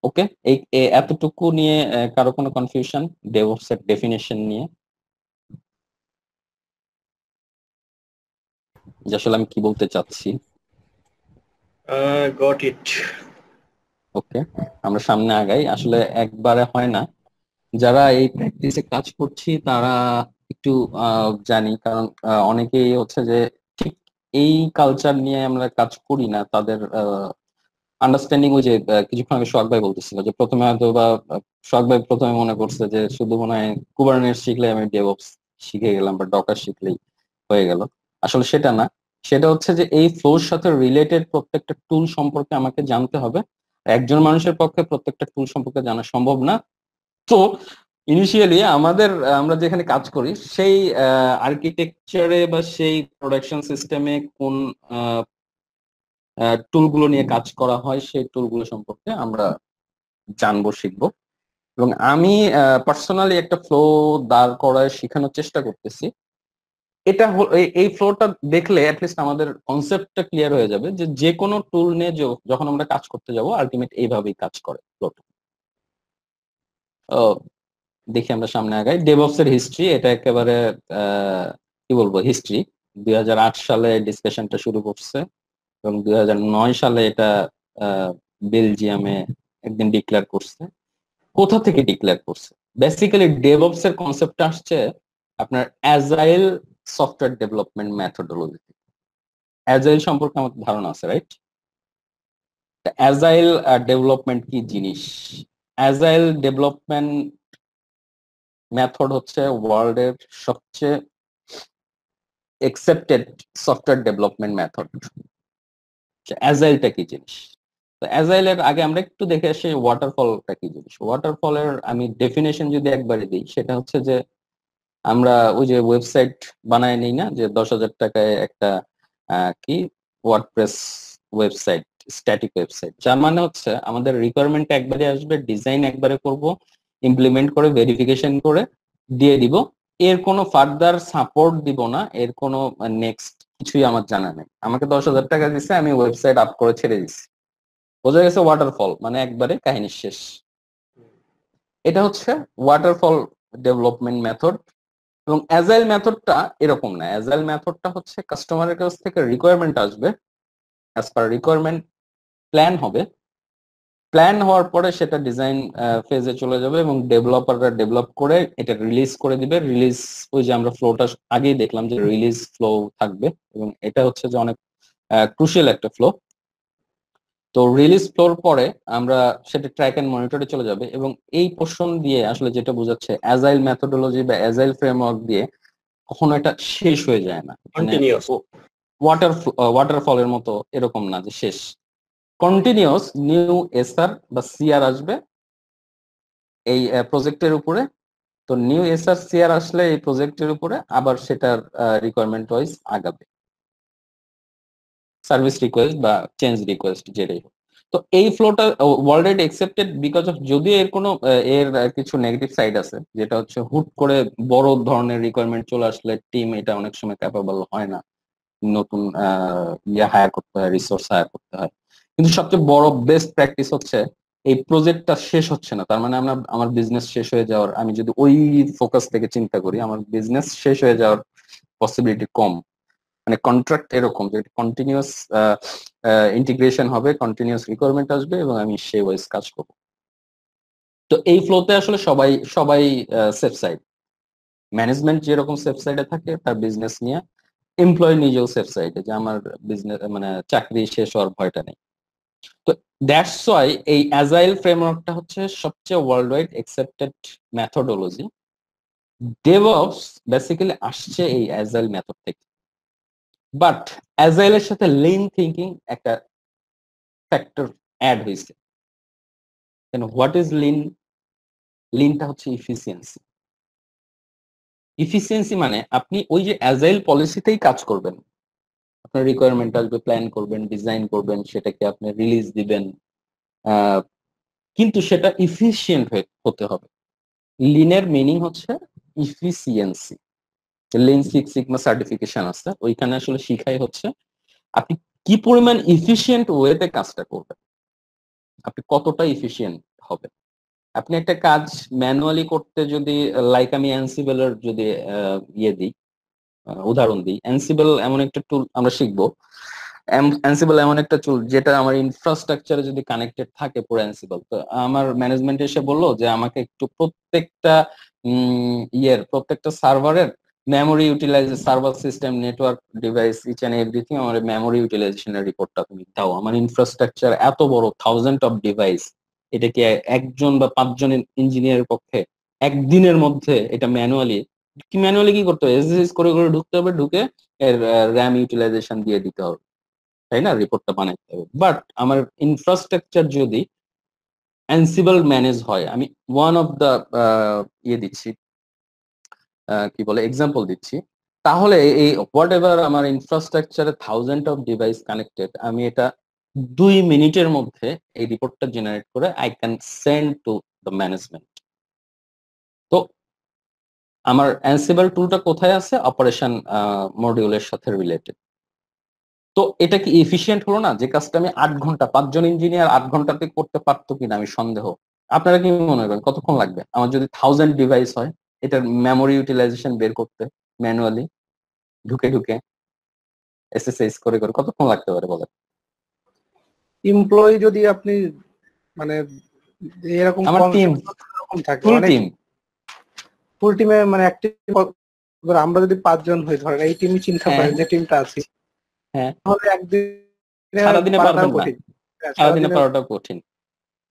ওকে, এই এতটুকু নিয়ে কারো কোনো কনফিউশন ডেভঅপস এর ডেফিনেশন নিয়ে, যে আসলে আমি কি বলতে চাচ্ছি? Got it. ওকে, আমরা সামনে আগাই। আসলে একবারে হয় না, যারা এই প্র্যাকটিসে কাজ করছি তারা একটু জানি, কারণ অনেকেই হচ্ছে যে ঠিক এই কালচার নিয়ে আমরা কাজ করি না, তাদের আন্ডারস্ট্যান্ডিং ওই যে কিছুক্ষণ আগে সোহাগ ভাই বলতেছিল যে প্রথমে হয়তো বা সোহাগ ভাই প্রথমে মনে করছে যে শুধু মনে হয় কুবারনেটিস শিখলে আমি ডেভঅপস শিখে গেলাম বা ডকার শিখলেই হয়ে গেল। আসলে সেটা না। সেটা হচ্ছে যে এই ফ্লোর সাথে রিলেটেড প্রত্যেকটা টুল সম্পর্কে আমাকে জানতে হবে। একজন মানুষের পক্ষে প্রত্যেকটা টুল সম্পর্কে জানা সম্ভব না। তো ইনিশিয়ালি আমরা যেখানে কাজ করি সেই আর্কিটেকচারে বা সেই প্রোডাকশন সিস্টেমে কোন টুলগুলো নিয়ে কাজ করা হয় সেই টুলগুলো সম্পর্কে আমরা জানবো, শিখবো। এবং আমি পার্সোনালি একটা ফ্লো দাঁড় করায় শেখানোর চেষ্টা করতেছি। এটা এই ফ্লোটা দেখলে অ্যাটলিস্ট আমাদের কনসেপ্টটা ক্লিয়ার হয়ে যাবে যে যে কোনো টুল নিয়ে যখন আমরা কাজ করতে যাব আলটিমেট এইভাবেই কাজ করে ফ্লোটা। দেখি আমরা সামনে আগাই। ডেভঅপস এর হিস্ট্রি, এটা একেবারে কি বলবো, হিস্ট্রি। 2008 সালে ডিসকাশনটা শুরু করছে এবং 2009 সালে এটা বেলজিয়ামে একদিন ডিক্লেয়ার করছে। কোথা থেকে ডিক্লেয়ার করছে? বেসিক্যালি ডেভঅপস এর কনসেপ্ট আসছে আপনার agile software development methodology. Agile সম্পর্কে আমাদের ধারণা আছে, রাইট? অ্যাজাইল ডেভেলপমেন্ট কি জিনিস? অ্যাজাইল ডেভেলপমেন্ট মেথড হচ্ছে ওয়ার্ল্ডের সবচেয়ে একসেপ্টেড সফটওয়্যার ডেভেলপমেন্ট মেথড। অ্যাজাইলটা কি জিনিস? তো অ্যাজাইলের আগে আমরা একটু দেখে আসি ওয়াটারফলটা কি জিনিস। ওয়াটারফলের আমি ডেফিনেশন যদি একবারে দিই, সেটা হচ্ছে যে আমরা ওই যে ওয়েবসাইট বানায় নিই না, যে 10,000 টাকায় একটা কি ওয়ার্ডপ্রেস ওয়েবসাইট স্ট্যাটিক ওয়েবসাইট, যার মানে হচ্ছে আমাদের রিকোয়ারমেন্ট একবারে আসবে, ডিজাইন একবারে করব, ইমপ্লিমেন্ট করে ভেরিফিকেশন করে দিয়ে দিব, এর কোনো ফার্দার সাপোর্ট দিব না, এর কোনো নেক্সট কিছুই আমার জানা নেই। আমাকে 10,000 টাকা দিচ্ছে, আমি ওয়েবসাইট আপ করে ছেড়ে দিচ্ছি, বোঝা গেছে? ওয়াটারফল মানে একবারে কাহিনী শেষ। এটা হচ্ছে ওয়াটারফল ডেভেলপমেন্ট মেথড। এবং অ্যাজাইল মেথডটা এরকম না। অ্যাজাইল মেথডটা হচ্ছে কাস্টমারের কাছ থেকে রিকোয়ারমেন্ট আসবে, অ্যাজ পার রিকোয়ারমেন্ট প্ল্যান হবে, প্ল্যান হওয়ার পরে সেটা ডিজাইন ফেজে চলে যাবে এবং ডেভেলপাররা ডেভেলপ করে এটা রিলিজ করে দিবে। রিলিজ, ওই যে আমরা ফ্লোটা আগেই দেখলাম যে রিলিজ ফ্লো থাকবে, এবং এটা হচ্ছে যে অনেক ক্রুশিয়াল একটা ফ্লো। তো রিলিজ ফ্লোর পরে আমরা সেটা ট্র্যাক এন্ড মনিটরে চলে যাবে, এবং এই পোর্শন দিয়ে আসলে যেটা বোঝাচ্ছে অ্যাজাইল মেথোডোলজি বা অ্যাজাইল ফ্রেমওয়ার্ক দিয়ে কখনো এটা শেষ হয়ে যায় না, মানে কন্টিনিউয়াস। ওয়াটারফলের মতো এরকম না যে শেষ, কন্টিনিউয়াস নিউ এসআর বা সিআর আসবে এই প্রজেক্টের উপরে। তো নিউ এসআর সিআর আসলে এই প্রজেক্টের উপরে আবার সেটার রিকোয়ারমেন্ট ওয়াইজ আগাবে, সার্ভিস রিকোয়েস্ট বা চেঞ্জ রিকোয়েস্ট যেটাই হোক। তো এই ফ্লোটা অলরেডি অ্যাকসেপ্টেড বিকজ অফ, যদিও এর কোনো কিছু নেগেটিভ সাইড আছে, যেটা হচ্ছে হুট করে বড় ধরনের রিকোয়ারমেন্ট চলে আসলে টিম এটা অনেক সময় ক্যাপাবল হয় না, নতুন হায়ার করতে হয়, রিসোর্স হায়ার করতে হয়। কিন্তু সবচেয়ে বড় বেস্ট প্র্যাকটিস হচ্ছে এই প্রজেক্টটা শেষ হচ্ছে না, তার মানে আমার বিজনেস শেষ হয়ে যাওয়ার, আমি যদি ওই ফোকাস থেকে চিন্তা করি, আমার বিজনেস শেষ হয়ে যাওয়ার পসিবিলিটি কম। মানে কন্ট্রাক্ট এরকম যে কন্টিনিউয়াস ইন্টিগ্রেশন হবে, কন্টিনিউয়াস রিকোয়ারমেন্ট আসবে এবং আমি সেই ওয়াইজ কাজ করব। তো এই ফ্লোতে আসলে সবাই সবাই সেফ সাইড, ম্যানেজমেন্ট যেরকম সেফ সাইডে থাকে তার বিজনেস নিয়ে, এমপ্লয় নিজেও সেফ সাইডে যে আমার বিজনেস মানে চাকরি শেষ হওয়ার ভয়টা নেই। তো দ্যাটস ওয়াই এই অ্যাজাইল ফ্রেমওয়ার্কটা হচ্ছে সবচেয়ে world wide accepted methodology. DevOps basically আসছে এই অ্যাজাইল মেথড থেকে, বাট অ্যাজাইলের সাথে লিন থিঙ্কিং একটা ফ্যাক্টর অ্যাড হয়েছে। What is lean? লিনটা হচ্ছে ইফিসিয়েন্সি। ইফিসিয়েন্সি মানে আপনি ওই যে অ্যাজাইল পলিসিতেই কাজ করবেন, আপনার রিকোয়ারমেন্ট আসবে, প্ল্যান করবেন, ডিজাইন করবেন, সেটাকে আপনি রিলিজ দিবেন, কিন্তু সেটা ইফিসিয়েন্ট হতে হবে। লিনের মিনিং হচ্ছে efficiency. Lean six sigma certification আছে, ওইখানে আসলে শিখাই হচ্ছে আপনি কি পরিমাণ ইফিসিয়েন্ট ওয়েতে কাজটা করবেন, আপনি কতটা ইফিসিয়েন্ট হবে। আপনি একটা কাজ ম্যানুয়ালি করতে যদি, লাইক আমি অ্যানসিবলের যদি দিই, উদাহরণ দিই, অ্যানসিবল এমন একটা টুল আমরা শিখবো, অ্যানসিবল এমন একটা টুল যেটা আমার ইনফ্রাস্ট্রাকচারে যদি কানেক্টেড থাকে পুরো অ্যানসিবল। তো আমার ম্যানেজমেন্ট এসে বললো যে আমাকে একটু প্রত্যেকটা সার্ভারের memory utilise, server system, network device, each and everything, আমার মেমোরি ইউটিলাইজেশনের রিপোর্টটা তুমি দাও। আমার ইনফ্রাস্ট্রাকচার এত বড়, থাউজেন্ড অফ ডিভাইস, এটা কি একজন বা 5 জন ইঞ্জিনিয়ারের পক্ষে একদিনের মধ্যে এটা ম্যানুয়ালি কি করতে হবে? এসএসএস করে করে ঢুকতে হবে, ঢুকে এর র্যাম ইউটিলাইজেশন দিয়ে দিতে হবে, তাই না? রিপোর্টটা বানাইতে হবে। বাট আমার ইনফ্রাস্ট্রাকচার যদি অ্যানসিবল ম্যানেজ হয়, আমি ওয়ান অফ দ্য দিচ্ছি, কি বলে, এক্সাম্পল দিচ্ছি, তাহলে এই হোয়াট এভার আমার ইনফ্রাস্ট্রাকচারে থাউজেন্ড অফ ডিভাইস কানেক্টেড, আমি এটা 2 মিনিটের মধ্যে এই রিপোর্টটা জেনারেট করে I can send to the management. তো আমার অ্যানসিবল টুলটা কোথায় আছে? অপারেশন মডিউলের সাথে রিলেটেড। তো এটা কি এফিশিয়েন্ট হলো না? যে কাজটা আমি 8 ঘন্টা, 5 জন ইঞ্জিনিয়ার 8 ঘন্টাতে করতে পারতো কিনা আমি সন্দেহ। আপনারা কি মনে করেন কতক্ষণ লাগবে আমার যদি 1000 ডিভাইস হয় এটার মেমোরি ইউটিলাইজেশন বের করতে, ম্যানুয়ালি ঢুকে ঢুকে এসএসএস করে করে কতক্ষণ লাগতে পারে বলেন? এমপ্লয়ি যদি আপনি মানে এরকম আমার টিম, এরকম থাকে ফুল অনেক, টিম, ফুল টিমে মানে অ্যাক্টিভ, আমরা যদি 5 জন হই, ধরেন এই টিমই চিন্তা হ্যাঁ করেন যে টিমটা আছে, হ্যাঁ, তাহলে একদিনে সারাদিনে পারাটাও পারবেন না, কঠিন। হ্যাঁ, সারাদিনে সারাদিনে পারাটা কঠিন।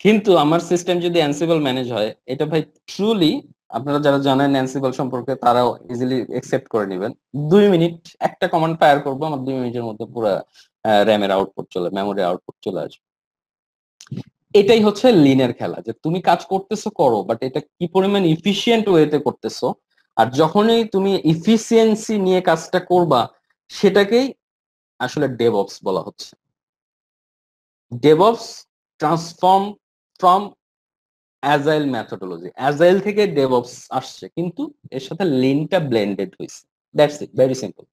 কিন্তু আমার সিস্টেম যদি অ্যানসিবল ম্যানেজ হয়, এটা ভাই ট্রুলি, আপনারা যারা জানেন অ্যানসিবল সম্পর্কে তারাও ইজিলি একসেপ্ট করে নেবেন। 2 মিনিট একটা কমান্ড ফায়ার করবো, আমার 2 মিনিটের মধ্যে পুরো র্যামের আউটপুট চলে, মেমোরি আউটপুট চলে আসবে। এটাই হচ্ছে লিনের খেলা, যে তুমি কাজ করতেছো করো, বাট এটা কি পরিমাণ ইফিশিয়েন্ট ওয়েতে করতেছো। আর যখনই তুমি ইফিসিয়েন্সি নিয়ে কাজটা করবা, সেটাকেই আসলে ডেভঅপস বলা হচ্ছে। DevOps transform from agile methodology, agile থেকে ডেভঅপস আসছে, কিন্তু এর সাথে লিনটা ব্লেন্ডেড হয়েছে। That's it, very simple.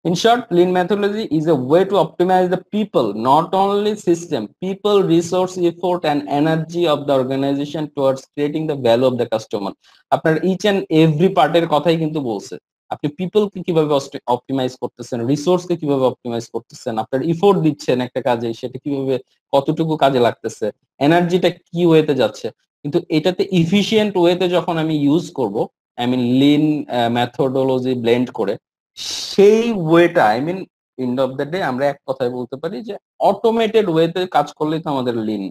In short, lean methodology is a way to optimize the people, not only system, people, resource, effort, and energy of the organization towards creating the value of the customer. আপনার each and every পার্টের কথাই কিন্তু বলছে। আপনি পিপলকে কিভাবে optimise করতেছেন, রিসোর্সকে কিভাবে optimise করতেছেন, আপনার ইফোর্ট দিচ্ছেন একটা কাজে, সেটা কিভাবে কতটুকু কাজে লাগতেছে, এনার্জিটা কি ওয়েতে যাচ্ছে। কিন্তু এটাতে ইফিশিয়েন্ট ওয়েতে যখন আমি ইউজ করব, I mean lean methodology blend করে, সেই ওয়েটা I mean end of the day আমরা এক কথায় বলতে পারি যে অটোমেটেড ওয়েতে কাজ করলেই তো আমাদের লিন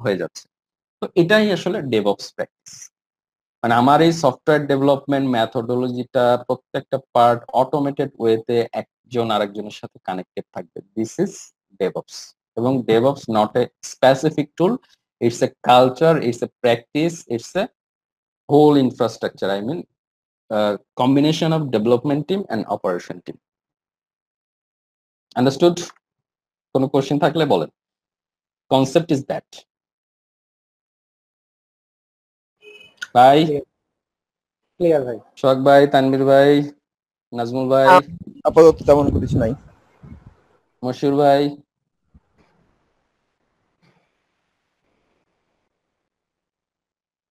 হয়ে যাচ্ছে। তো এটাই আসলে ডেভঅপস প্র্যাকটিস। মানে আমার এই সফটওয়্যার ডেভেলপমেন্ট মেথোডোলজিটা প্রত্যেকটা পার্ট অটোমেটেড ওয়েতে একজন আরেকজনের সাথে কানেক্টেড থাকবে। This is DevOps. এবং DevOps not a specific tool, it's a culture, it's a practice, it's a whole infrastructure, I mean combination of development team and operation team. Understood? কোনো question থাকলে বলেন। Concept is that. ভাই, clear ভাই। সোহাগ ভাই, তানভীর ভাই, নাজমুল ভাই, আপাতত তেমন কিছু নাই। মশিউর ভাই,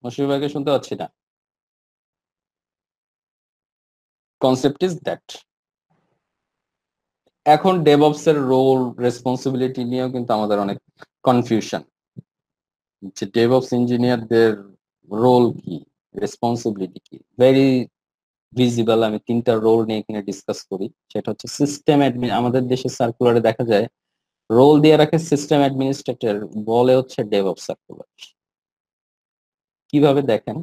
মশিউর ভাইকে শুনতে পাচ্ছি না। Concept is that. এখন ডেভঅপস এর রোল রেসপন্সিবিলিটি নিয়েও কিন্তু আমাদের অনেক কনফিউশন, যে ডেভঅপস ইঞ্জিনিয়ারদের রোল কি, রেসপন্সিবিলিটি কি। Very visible. আমি তিনটা রোল নিয়ে এখানে ডিসকাস করি। সেটা হচ্ছে সিস্টেম অ্যাডমিন, আমাদের দেশের সার্কুলারে দেখা যায় রোল দিয়ে রাখে সিস্টেম অ্যাডমিনিস্ট্রেটর, বলে হচ্ছে ডেভঅপস সার্কুলার। কিভাবে দেখেন,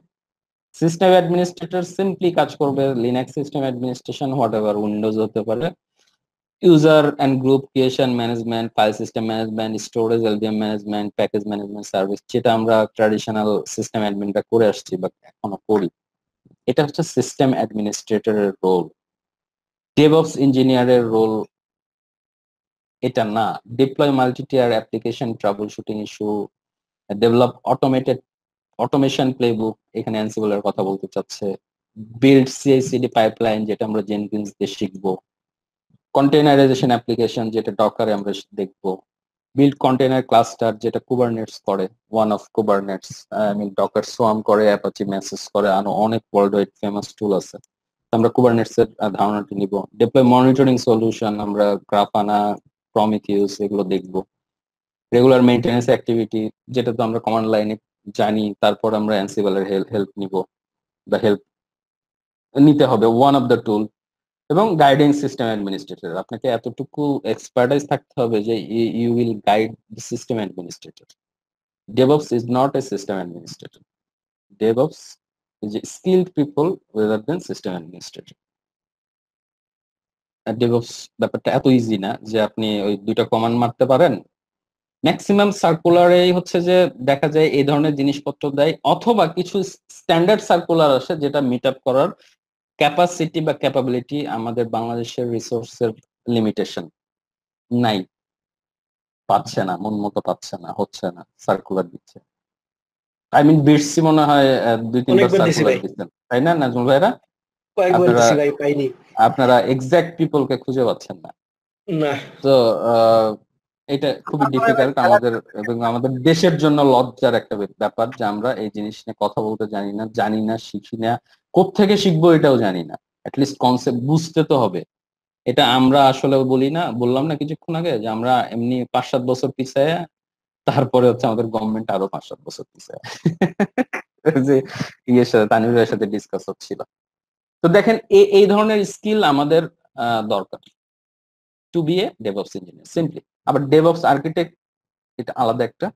সিস্টেম অ্যাডমিনিস্ট্রেটর সিম্পলি কাজ করবে Linux system administration, whatever, Windows হতে পারে, user and group creation management, file system management, storage, LVM management, package management, service, যেটা আমরা ট্র্যাডিশনাল সিস্টেম অ্যাডমিনটা করে আসছি বা এখনো করি। এটা হচ্ছে সিস্টেম অ্যাডমিনিস্ট্রেটরের রোল। ডেভঅপস ইঞ্জিনিয়ারের রোল এটা না। Deploy multi tier application, troubleshooting issue, develop automated automation playbook, এখানে অ্যানসিবল এর কথা বলতে চাচ্ছে, বিল্ড সিআই/সিডি পাইপলাইন, যেটা আমরা জেনকিন্স দিয়ে শিখবো, কন্টেনারাইজেশন অ্যাপ্লিকেশন, যেটা ডকারে আমরা দেখবো, বিল্ড কন্টেনার ক্লাস্টার, যেটা কুবারনেটস করে, one of Kubernetes, I mean Docker swarm করে, অ্যাপাচি মেসেজ করে, আরো অনেক ওয়ার্ল্ড ওয়াইড ফেমাস টুল আছে। আমরা কুবারনেটস এর ধারণাটি নিব। ডিপ্লয় মনিটরিং সলিউশন, আমরা গ্রাফানা, প্রমিথিউস এগুলো দেখবো। রেগুলার মেইনটেনেন্স অ্যাক্টিভিটি, যেটা তো আমরা কমান্ড লাইনে জানি, তারপর আমরা অ্যানসিবলের হেল্প নিব বা হেল্প নিতে হবে, ওয়ান অফ দ্য টুল। এবং গাইডিং সিস্টেম অ্যাডমিনিস্ট্রেটর, আপনাকে এতটুকু এক্সপার্টাইজ থাকতে হবে যে you will guide the system administrator. DevOps is not a system administrator. DevOps is a skilled people rather than system administrator. R DevOps ব্যাপারটা এত ইজি না যে আপনি ওই দুইটা কমান্ড মারতে পারেন। ম্যাক্সিমাম সার্কুলারেই হচ্ছে যে দেখা যায় এই ধরনের জিনিসপত্র দেয়, অথবা কিছু স্ট্যান্ডার্ড সার্কুলার আসে যেটা মিট আপ করার ক্যাপাসিটি বা ক্যাপাবিলিটি আমাদের বাংলাদেশের রিসোর্সের লিমিটেশন নাই, পাচ্ছে না, মন মতো পাচ্ছে না, হচ্ছে না, সার্কুলার দিচ্ছে। আই মিন বিটসি মনে হয় 2-3বার অনেকবার দিছি সার্কুলার ভাই, দিচ্ছেন, তাই না নাজমুল ভাইরা? কয়েকবার আপনারা দিছি ভাই, পাইনি। আপনারা এক্সাক্ট পিপলকে খুঁজে পাচ্ছেন না। না, তো এটা খুবই ডিফিকাল্ট আমাদের, এবং আমাদের দেশের জন্য লজ্জার একটা ব্যাপার যে আমরা এই জিনিস নিয়ে কথা বলতে জানি না, শিখি না, কোত্থেকে শিখবো এটাও জানি না। অ্যাটলিস্ট কনসেপ্ট বুঝতে তো হবে। এটা আমরা আসলে বলি না, বললাম না কিছুক্ষণ আগে যে আমরা এমনি 5-7 বছর পিছায়, তারপরে হচ্ছে আমাদের গভর্নমেন্ট আরো 5-7 বছর পিছায়। যে ইয়ের সাথে, তানভীর ভাইয়ের সাথে ডিসকাস হচ্ছিল। তো দেখেন এই ধরনের স্কিল আমাদের দরকার two B A DevOps engineer simply. আবার ডেভঅপস আর্কিটেক্ট, এটা আলাদা একটা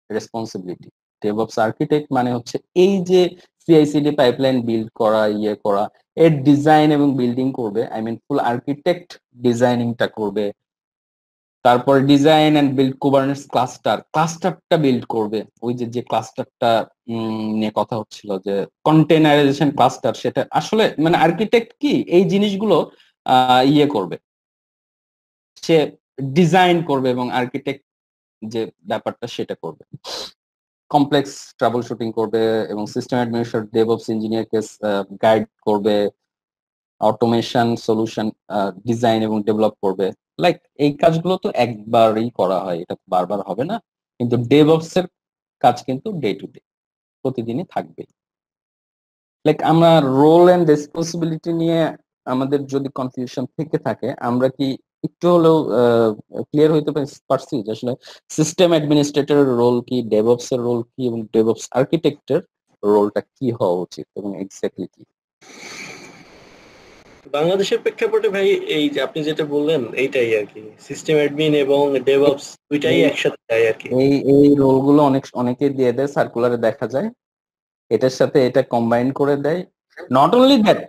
রেসপন্সিবিলিটি। ডেভঅপস আর্কিটেক্ট মানে হচ্ছে এই যে সিআইসিডি পাইপলাইন বিল্ড করা, ইয়ে করা, এর ডিজাইন এবং বিল্ডিং করবে, আই মিন ফুল আর্কিটেক্ট ডিজাইনিংটা করবে, তারপর design and build Kubernetes ক্লাস্টারটা build করবে। ওই যে ক্লাস্টারটা নিয়ে কথা হচ্ছিল যে কন্টেনারাইজেশন ক্লাস্টার, সেটা আসলে মানে আর্কিটেক্ট কি এই জিনিসগুলো ইয়ে করবে, সে ডিজাইন করবে এবং আর্কিটেক্ট যে ব্যাপারটা সেটা করবে, কমপ্লেক্স ট্রাবল শুটিং করবে এবং সিস্টেম অ্যাডমিনিস্ট্রেটর ডেভঅপস ইঞ্জিনিয়ারকে গাইড করবে, অটোমেশন সলিউশন ডিজাইন এবং ডেভেলপ করবে। লাইক এই কাজগুলো তো একবারই করা হয়, এটা তো বারবার হবে না, কিন্তু ডেভঅপস এর কাজ কিন্তু ডে টু ডে প্রতিদিনই থাকবে। লাইক আমরা রোল এন্ড রেসপন্সিবিলিটি নিয়ে আমাদের যদি কনফিউশন থেকে থাকে, আমরা কি একটু হলেও ক্লিয়ার হইতে পারছি যে আসলে সিস্টেম অ্যাডমিনিস্ট্রেটরের রোল কি, ডেভঅপস এর রোল কি, এবং ডেভঅপস আর্কিটেক্টের রোলটা কি হওয়া উচিত এবং এক্স্যাক্টলি কি? বাংলাদেশের প্রেক্ষাপটে ভাই এই যে আপনি যেটা বললেন এইটাই আর কি, সিস্টেম অ্যাডমিন এবং ডেভঅপস দুইটাই একসাথে যায় আর কি। এই রোলগুলো অনেকে দিয়ে দেয়, সার্কুলারে দেখা যায়, এটার সাথে এটা কম্বাইন করে দেয়। নট অনলি দ্যাট,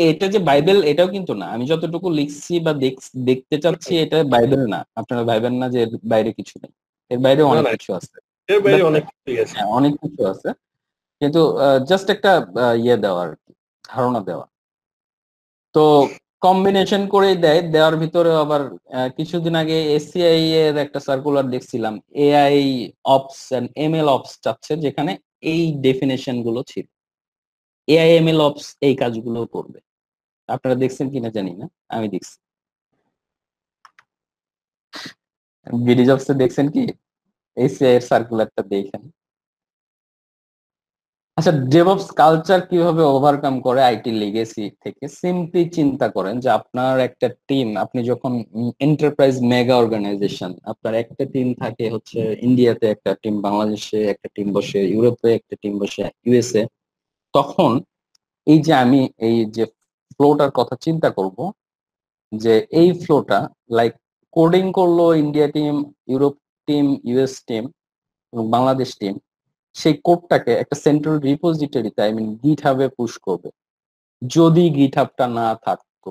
এটা যে বাইবেল এটাও কিন্তু না, আমি যতটুকু লিখছি বা দেখতে চাচ্ছি এটা বাইবেল না, আপনারা ভাইবেন না যে এর বাইরে কিছু নেই, এর বাইরে না অনেক না, কিছু আছে। এর বাইরে অনেক কিছুই আছে। হ্যাঁ, অনেক কিছু আছে, কিন্তু জাস্ট একটা ইয়ে দেওয়া আর কি, ধারণা দেওয়া। তো কম্বিনেশন করে দেওয়ার ভিতরে আবার কিছুদিন আগে এসসিআই এর একটা সার্কুলার দেখছিলাম, AI ops and ML ops চাচ্ছে, যেখানে এই ডেফিনেশন গুলো ছিল, এআই এমএল অপস এই কাজগুলো করবে। আপনারা দেখছেন কিনা জানি না, আমি দেখছি। বিডি জবস দেখছেন কি এসিআই এর সার্কুলারটা? দেখেন। আচ্ছা, ডেভঅপস কালচার কিভাবে ওভারকাম করে আইটি লিগেসি থেকে? সিম্পলি চিন্তা করেন যে আপনার একটা টিম, আপনি যখন এন্টারপ্রাইজ মেগা অর্গানাইজেশন, আপনার একটা টিম থাকে হচ্ছে ইন্ডিয়াতে, একটা টিম বাংলাদেশে, একটা টিম বসে ইউরোপে, একটা টিম বসে ইউএসএ, তখন এই যে আমি এই যে ফ্লোটার কথা চিন্তা করব, যে এই ফ্লোটা লাইক কোডিং করলো India team, Europe team, US team এবং বাংলাদেশ টিম, সেই কোডটাকে একটা সেন্ট্রাল রিপোজিটরিতে আই মিন গিট হাবে পুশ করবে। যদি গিট হাবটা না থাকতো,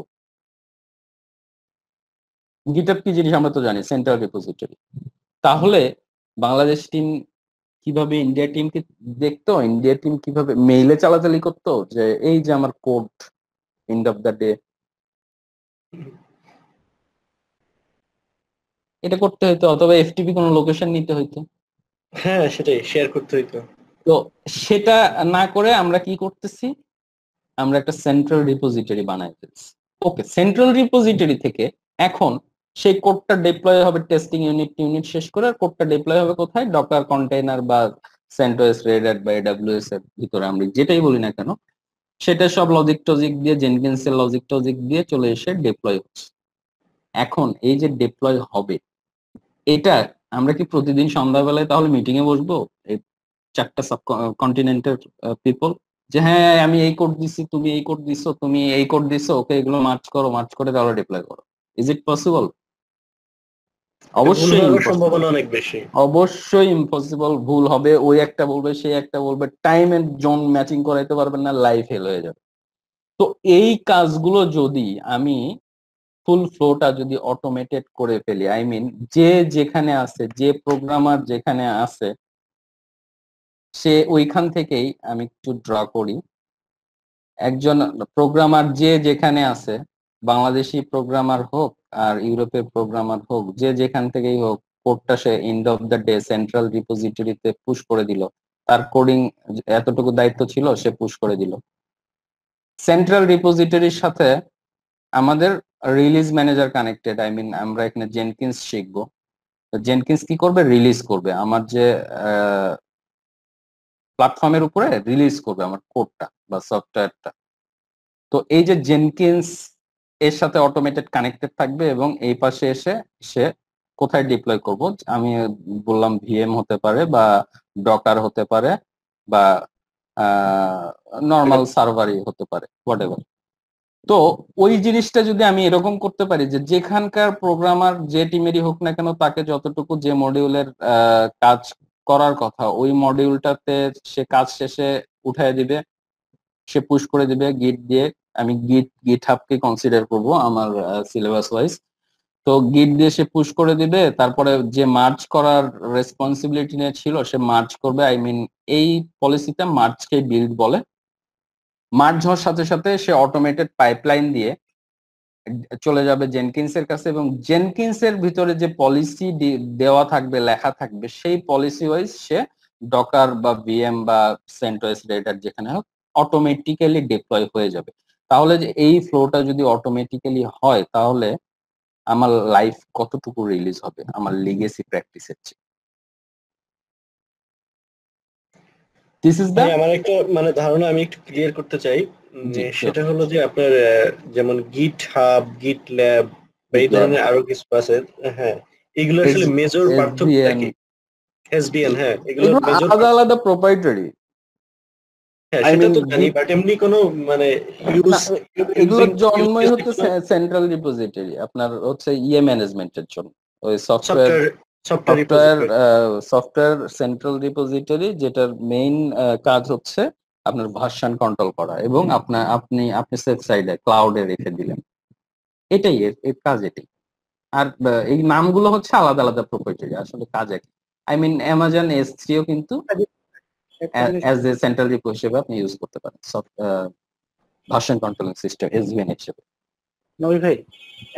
গিট হাব কি জিনিস আমরা তো জানি, সেন্ট্রাল রিপোজিটরি, তাহলে বাংলাদেশ টিম কিভাবে ইন্ডিয়া টিমকে দেখতো, ইন্ডিয়া টিম কিভাবে মেইলে চালাচালি করতো যে এই যে আমার code, and of the day এটা করতে হইতো, অথবা এফটিপি কোনো লোকেশন নিতে হইতো। হ্যাঁ সেটাই, শেয়ার করতে হইতো। তো সেটা না করে আমরা কি করতেছি, আমরা একটা সেন্ট্রাল রিপোজিটরি বানাই ফেলছি। ওকে, সেন্ট্রাল রিপোজিটরি থেকে এখন সেই কোডটা ডিপ্লয় হবে টেস্টিং ইউনিট শেষ করে, আর কোডটা ডিপ্লয় হবে কোথায়, ডকার কন্টেইনার বা সেন্টোস, রেড হ্যাট বা এডব্লিউএস এর ভিতরে, আমরা যেটাই বলি না কেন, সেটা সব লজিক টজিক দিয়ে, জেনকিন্স এর লজিক টজিক দিয়ে চলে এসে ডিপ্লয় হচ্ছে। এখন এই যে ডিপ্লয় হবে, এটা আমরা কি প্রতিদিন সন্ধ্যাবেলায় তাহলে মিটিং এ বসবো, এই 4টা সাব কন্টিনেন্টের পিপল, যে হ্যাঁ আমি এই কোড দিছি, তুমি এই কোড দিছো, তুমি এই কোড দিছো, ওকে এগুলো মার্চ করে তাহলে ডিপ্লয় করো? Is it possible? ভুল অবশ্যই হওয়ার impossible। সম্ভাবনা অনেক বেশি। অবশ্যই ইম্পসিবল, ভুল হবে, ওই একটা বলবে সে একটা বলবে, টাইম এন্ড জোন ম্যাচিং করাইতে পারবেন না, লাইফ ফেল হয়ে যাবে। তো এই কাজগুলো যদি আমি ফুল ফ্লোটা যদি অটোমেটেড করে ফেলি, আই মিন যে যেখানে আছে, যে প্রোগ্রামার যেখানে আছে, সে ওইখান থেকেই, আমি একটু ড্র করি, একজন প্রোগ্রামার যে যেখানে আছে, বাংলাদেশি প্রোগ্রামার হোক আর ইউরোপের প্রোগ্রামার হোক, যে যেখান থেকেই হোক, কোডটা সে end of the day central রিপোজিটরিতে পুশ করে দিল, তার কোডিং এতটুকু দায়িত্ব ছিল, সে পুশ করে দিল। সেন্ট্রাল রিপোজিটরির সাথে আমাদের release manager connected, I mean আমরা এখানে জেনকিন্স শিখবো। জেনকিন্স কি করবে, রিলিজ করবে আমার যে প্ল্যাটফর্মের উপরে রিলিজ করবে আমার কোডটা বা সফটওয়্যারটা। তো এই যে জেনকিন্স এর সাথে অটোমেটেড কানেক্টেড থাকবে, এবং এই পাশে এসে সে কোথায় ডিপ্লয় করব, আমি বললাম ভিএম হতে পারে বা ডকার হতে পারে বা নর্মাল সার্ভারই হতে পারে, হোয়াটএভার। তো ওই জিনিসটা যদি আমি এরকম করতে পারি যে যেখানকার প্রোগ্রামার যে টিমেরই হোক না কেন, তাকে যতটুকু যে মডিউলের কাজ করার কথা, ওই মডিউলটাতে সে কাজ শেষে উঠায় দিবে, সে পুশ করে দিবে গিট দিয়ে। আমি গিট হাবকে কনসিডার করব আমার সিলেবাস ওয়াইজ। তো গিট দিয়ে সে পুশ করে দিবে, তারপরে যে মার্চ করার রেসপন্সিবিলিটি নিয়ে ছিল সে মার্চ করবে, আই মিন এই পলিসিতে মার্চকে বিল্ড বলে। মার্চ হওয়ার সাথে সাথে সে অটোমেটেড পাইপলাইন দিয়ে চলে যাবে জেনকিন্স এর কাছে, এবং জেনকিন্স এর ভিতরে যে পলিসি দেওয়া থাকবে, লেখা থাকবে, সেই পলিসি ওয়াইজ সে ডকার বা ভিএম বা সেন্টওস রেডার যেখানে হোক অটোমেটিক্যালি ডিপ্লয় হয়ে যাবে। তাহলে যে এই ফ্লোটা যদি অটোমেটিক্যালি হয়, তাহলে আমার লাইফ কতটুকু রিলিজ হবে আমার লিগেসি প্র্যাকটিসের চেয়ে। দিস ইজ দ্য ভাই আমার একটা মানে ধারণা আমি একটু ক্লিয়ার করতে চাই। জি সেটা হলো যে আপনার যেমন গিট হাব, গিট ল্যাব বা এই ধরনের আরো কিছু আছে। হ্যাঁ, এগুলো আসলে মেজর পার্থক্যটা এসডিএন, কি? এসডিএন, হ্যাঁ, এগুলোর এগুলো মেজর আলাদা আলাদা প্রোপ্রাইটারি। হ্যাঁ আই সেটা মিন তো জানি, বাট এমনি কোনো মানে না, ইউজ এগুলোর ইউজ জন্মই কেসে হচ্ছে কোনো সেন্ট্রাল রিপোজিটরি, আপনার হচ্ছে ইয়ে ম্যানেজমেন্টের জন্য। ওই software software software software repository. Software central repository, যেটার মেইন কাজ হচ্ছে আপনার ভার্সন কন্ট্রোল করা, এবং আপনি সেফ সাইডে ক্লাউডে রেখে দিলেন। এটাই এর কাজ, এটাই। আর এই নামগুলো হচ্ছে আলাদা আলাদা প্রোপ্রাইটারি, আসলে কাজ একই। আই মিন অ্যামাজন S3ও কিন্তু একটা জিনিস অ্যাজ এ সেন্ট্রাল রিপো হিসেবে আপনি ইউজ করতে পারেন, ভার্সন কন্ট্রোলিং সিস্টেম এসভিএন হিসেবে। নবী ভাই,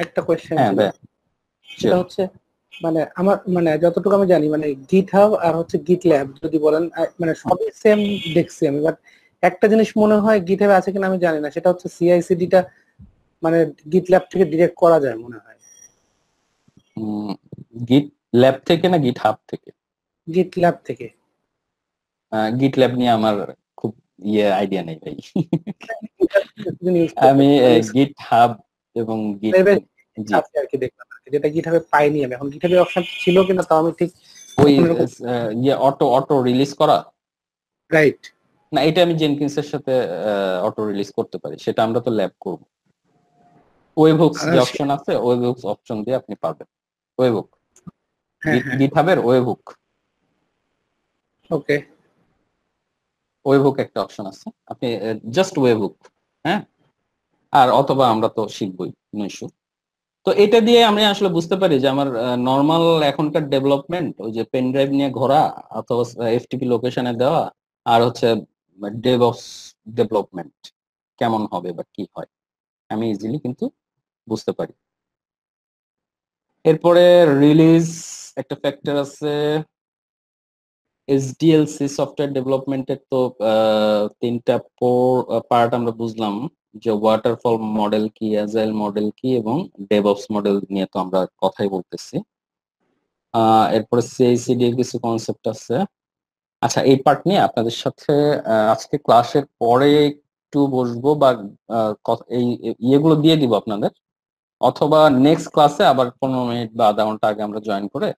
একটা কোয়েশ্চেন হ্যাঁ ছিল, ভাই, সেটা হচ্ছে মানে আমার মানে যতটুকু আমি জানি মানে গিট হাব আর হচ্ছে গিট ল্যাব যদি বলেন মানে সবই সেম দেখছি আমি, বাট একটা জিনিস মনে হয় গিট হাবে আছে কিনা আমি জানি না, সেটা হচ্ছে সিআইসিডি টা মানে গিট ল্যাব থেকে ডিরেক্ট করা যায় মনে হয়। গিট ল্যাব থেকে না গিট হাব থেকে? গিট ল্যাব থেকে। গিট ল্যাব নিয়ে আমার খুব আইডিয়া নেই ভাই। ইউজ করতে আমি মানে গিট হাব এবং গিট, জি, আছে আর কি, দেখলাম আর কি, যেটা গিট হাবে পাইনি আমি, এখন গিট হাবে অপশন ছিল কিনা তাও আমি ঠিক ওই এখন এরকম। অটো অটো রিলিজ করা, রাইট। না এটা আমি জেনকিন্স এর সাথে অটো রিলিজ করতে পারি, সেটা আমরা তো ল্যাব করব। ওয়েবহুকস যে অপশন আছে, ওয়েবহুকস অপশন দিয়ে আপনি পাবেন। ওয়েবহুক, হ্যাঁ হ্যাঁ, গিট হাবের ওয়েবহুক, ওকে। ওয়েবহুক একটা অপশন আছে, আপনি জাস্ট ওয়েবহুক, হ্যাঁ, আর অথবা আমরা তো শিখবই, নো ইস্যু। তো এটা দিয়ে আমি আসলে বুঝতে পারি যে আমার নর্মাল এখনকার ডেভেলপমেন্ট, ওই যে পেন ড্রাইভ নিয়ে ঘোরা অথবা এফটিপি লোকেশনে দেওয়া, আর হচ্ছে ডেভঅপস ডেভেলপমেন্ট কেমন হবে বা কি হয়, আমি ইজিলি কিন্তু বুঝতে পারি। এরপরে রিলিজ একটা ফ্যাক্টর আছে। এসডিএলসি সফটওয়্যার ডেভেলপমেন্টের তো তিনটা পার্ট আমরা বুঝলাম, যে ওয়াটারফল মডেল কি, অ্যাজাইল মডেল কি, এবং ডেভঅপস মডেল নিয়ে তো আমরা কথাই বলতেছি। এরপরে সিআইসিডি এর কিছু কনসেপ্ট আছে। আচ্ছা, এই পার্ট নিয়ে আপনাদের সাথে আজকে ক্লাসের পরে একটু বসবো, বা এই ইয়েগুলো দিয়ে দিব আপনাদের, অথবা নেক্সট ক্লাসে আবার 15 মিনিট বা আধা ঘন্টা আগে আমরা জয়েন করে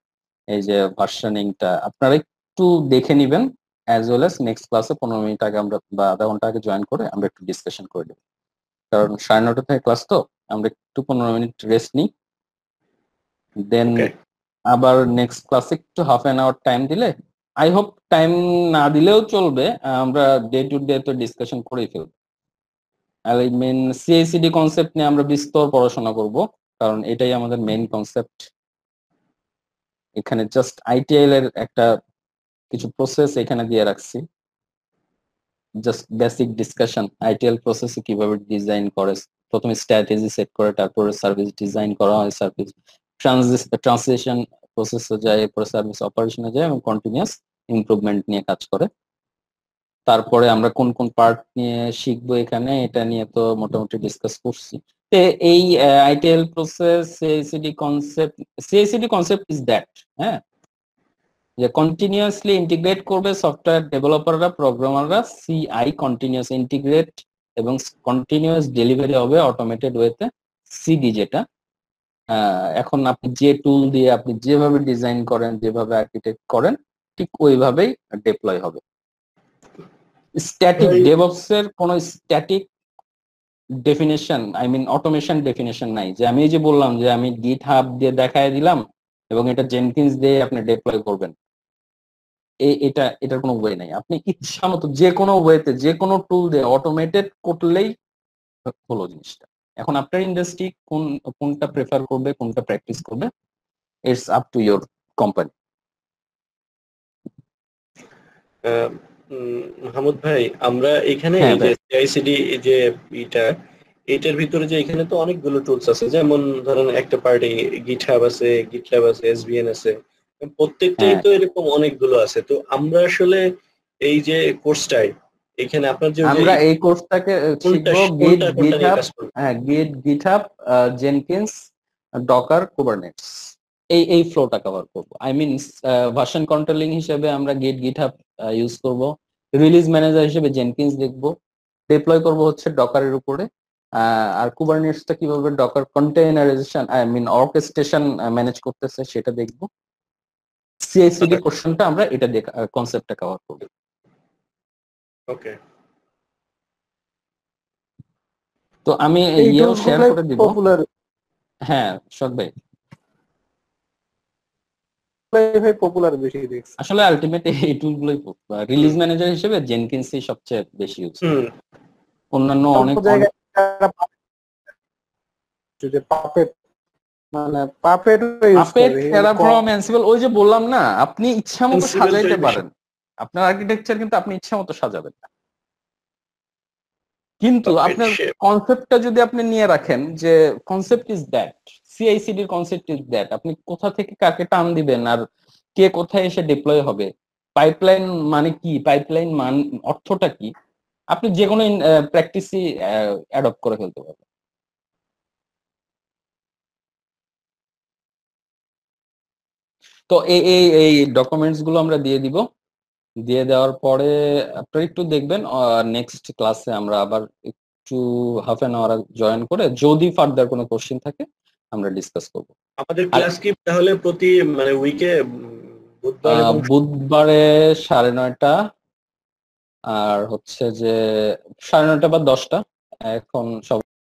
এই যে ভার্সনিংটা আপনারা একটু দেখে নিবেন, অ্যাজ ওয়েল এস নেক্সট ক্লাসে 15 মিনিট আগে আমরা বা আধা ঘন্টা আগে জয়েন করে আমরা একটু ডিসকাশন করে দেবো। কারণ 9:30 থেকে ক্লাস, তো আমরা একটু 15 মিনিট রেস্ট নিই, দেন ওকে, আবার নেক্সট ক্লাসে একটু হাফ অ্যান আওয়ার টাইম দিলে, আই হোপ টাইম না দিলেও চলবে, আমরা ডে টু ডে তো ডিসকাশন করেই ফেলবো। আর এই মেন সিআইসিডি কনসেপ্ট নিয়ে আমরা বিস্তর পড়াশোনা করব, কারণ এটাই আমাদের মেইন কনসেপ্ট। এখানে জাস্ট আইটিএল এর একটা কিছু প্রসেস এখানে দিয়ে রাখছি, জাস্ট বেসিক ডিসকাশন, আইটিএল প্রসেসে কিভাবে ডিজাইন করে, প্রথমে স্ট্র্যাটেজি সেট করে, তারপরে সার্ভিস ডিজাইন করা হয়, সার্ভিস ট্রান্সলেশন প্রসেসে যায়, এরপরে সার্ভিস অপারেশনে যায়, এবং কন্টিনিউয়াস ইমপ্রুভমেন্ট নিয়ে কাজ করে। তারপরে আমরা কোন কোন পার্ট নিয়ে শিখবো এখানে, এটা নিয়ে তো মোটামুটি ডিসকাস করছি। তো এই ITL process, CICD concept is that, হ্যাঁ, যে কন্টিনিউয়াসলি ইন্টিগ্রেট করবে সফটওয়্যার ডেভেলপাররা, প্রোগ্রামাররা, সিআই কন্টিনিউয়াস ইন্টিগ্রেট, এবং কন্টিনিউয়াস ডেলিভারি হবে অটোমেটেড ওয়েতে, সিডি যেটা। এখন আপনি যে টুল দিয়ে আপনি যেভাবে ডিজাইন করেন, যেভাবে আর্কিটেক্ট করেন, ঠিক ওইভাবেই ডিপ্লয় হবে। স্ট্যাটিক ভাই ডেভঅপস এর কোনো static definition, I mean automation definition নাই, যে আমি এই যে বললাম যে আমি গিট হাব দিয়ে দেখায় দিলাম এবং এটা জেনকিন্স দিয়ে আপনি ডিপ্লয় করবেন, এটার কোনো ওয়ে নাই। আপনি ইচ্ছা মতো যে কোনো ওয়েতে, যে কোনো টুল দিয়ে অটোমেটেড করলেই হলো জিনিসটা। এখন আপনার ইন্ডাস্ট্রি কোনটা প্রেফার করবে, কোনটা প্র্যাকটিস করবে, it's up to your company. Mahmud ভাই, আমরা এখানে হ্যাঁ এই যে ভাই, সিআইসিডি যে এটা এইটার ভিতরে যে এখানে তো অনেকগুলো টুলস আছে, যেমন ধরেন একটা পার্টি গিটহাব আছে, গিটল্যাব আছে, এসভিএন আছে, প্রত্যেকটাই হ্যাঁ, তো এরকম অনেকগুলো আছে। তো আমরা আসলে এই যে কোর্সটায় এখানে আপনার যে ওই যে আমরা এই কোর্সটাকে কোনটা শিখবো গিট কোনটা কোনটা নিয়ে গিটহাব, কাজ করবো? হ্যাঁ গিট গিটহাব, জেনকিন্স, ডকার, কুবারনেটস, এই ফ্লোটা কভার করব। আই মিন ভার্সন কন্ট্রোলিং হিসেবে আমরা গিট গিটহাব ইউজ করব, রিলিজ ম্যানেজার হিসেবে জেনকিন্স দেখব, ডিপ্লয় করব হচ্ছে ডকারের উপরে, আর কুবারনেটসটা কিভাবে Docker containerization I mean orchestration manage করতেছে সেটা দেখব। সিআইসিডি কোশ্চেনটা আমরা এটা দিয়ে কনসেপ্টটা কভার করব। ওকে, তো আমি এই ইয়েও টুলস শেয়ার গুলাই করে দিব। পপুলার, হ্যাঁ শখ ভাই, ভাই পপুলার বেশি দেখছি। আসলে আলটিমেট এই টুল গুলোই রিলিজ ম্যানেজার হিসেবে জেনকিন্সই সবচেয়ে বেশি ইউজ করে, হুম, অন্যান্য অল্প অনেক জায়গায় তারা যে পাপেট, মানে পাপেট ইউজ আপেট, করে টেরাফর্ম, অ্যানসিবল, ওই যে বললাম না, আপনি ইচ্ছা মতো Ansible সাজাইতে টাই বেশি। পারেন, আপনার আর্কিটেকচার কিন্তু আপনি ইচ্ছা মতো সাজাবেন না, কিন্তু Puppet আপনার shape। কনসেপ্টটা যদি আপনি নিয়ে রাখেন যে কনসেপ্ট ইজ দ্যাট, সিআইসিডির কনসেপ্ট ইজ দ্যাট, আপনি কোথা থেকে কাকে টান দিবেন আর কে কোথায় এসে ডিপ্লয় হবে, পাইপলাইন মানে কি, পাইপলাইন মান অর্থটা কি, আপনি যে কোনো প্র্যাকটিসই অ্যাডপ্ট করে ফেলতে পারবেন। তো এই এই এই ডকুমেন্টস গুলো আমরা দিয়ে দিব, দিয়ে দেওয়ার পরে আপনারা একটু দেখবেন, নেক্সট ক্লাসে আমরা আবার একটু হাফ অ্যান আওয়ার জয়েন করে যদি ফার্দার কোনো কোশ্চেন থাকে আমরা ডিসকাস করব। আমাদের আর ক্লাস কি তাহলে প্রতি মানে উইকে বুধবার এবং বুধবারে 9:30, আর হচ্ছে যে 9:30 বা 10টা, এখন সব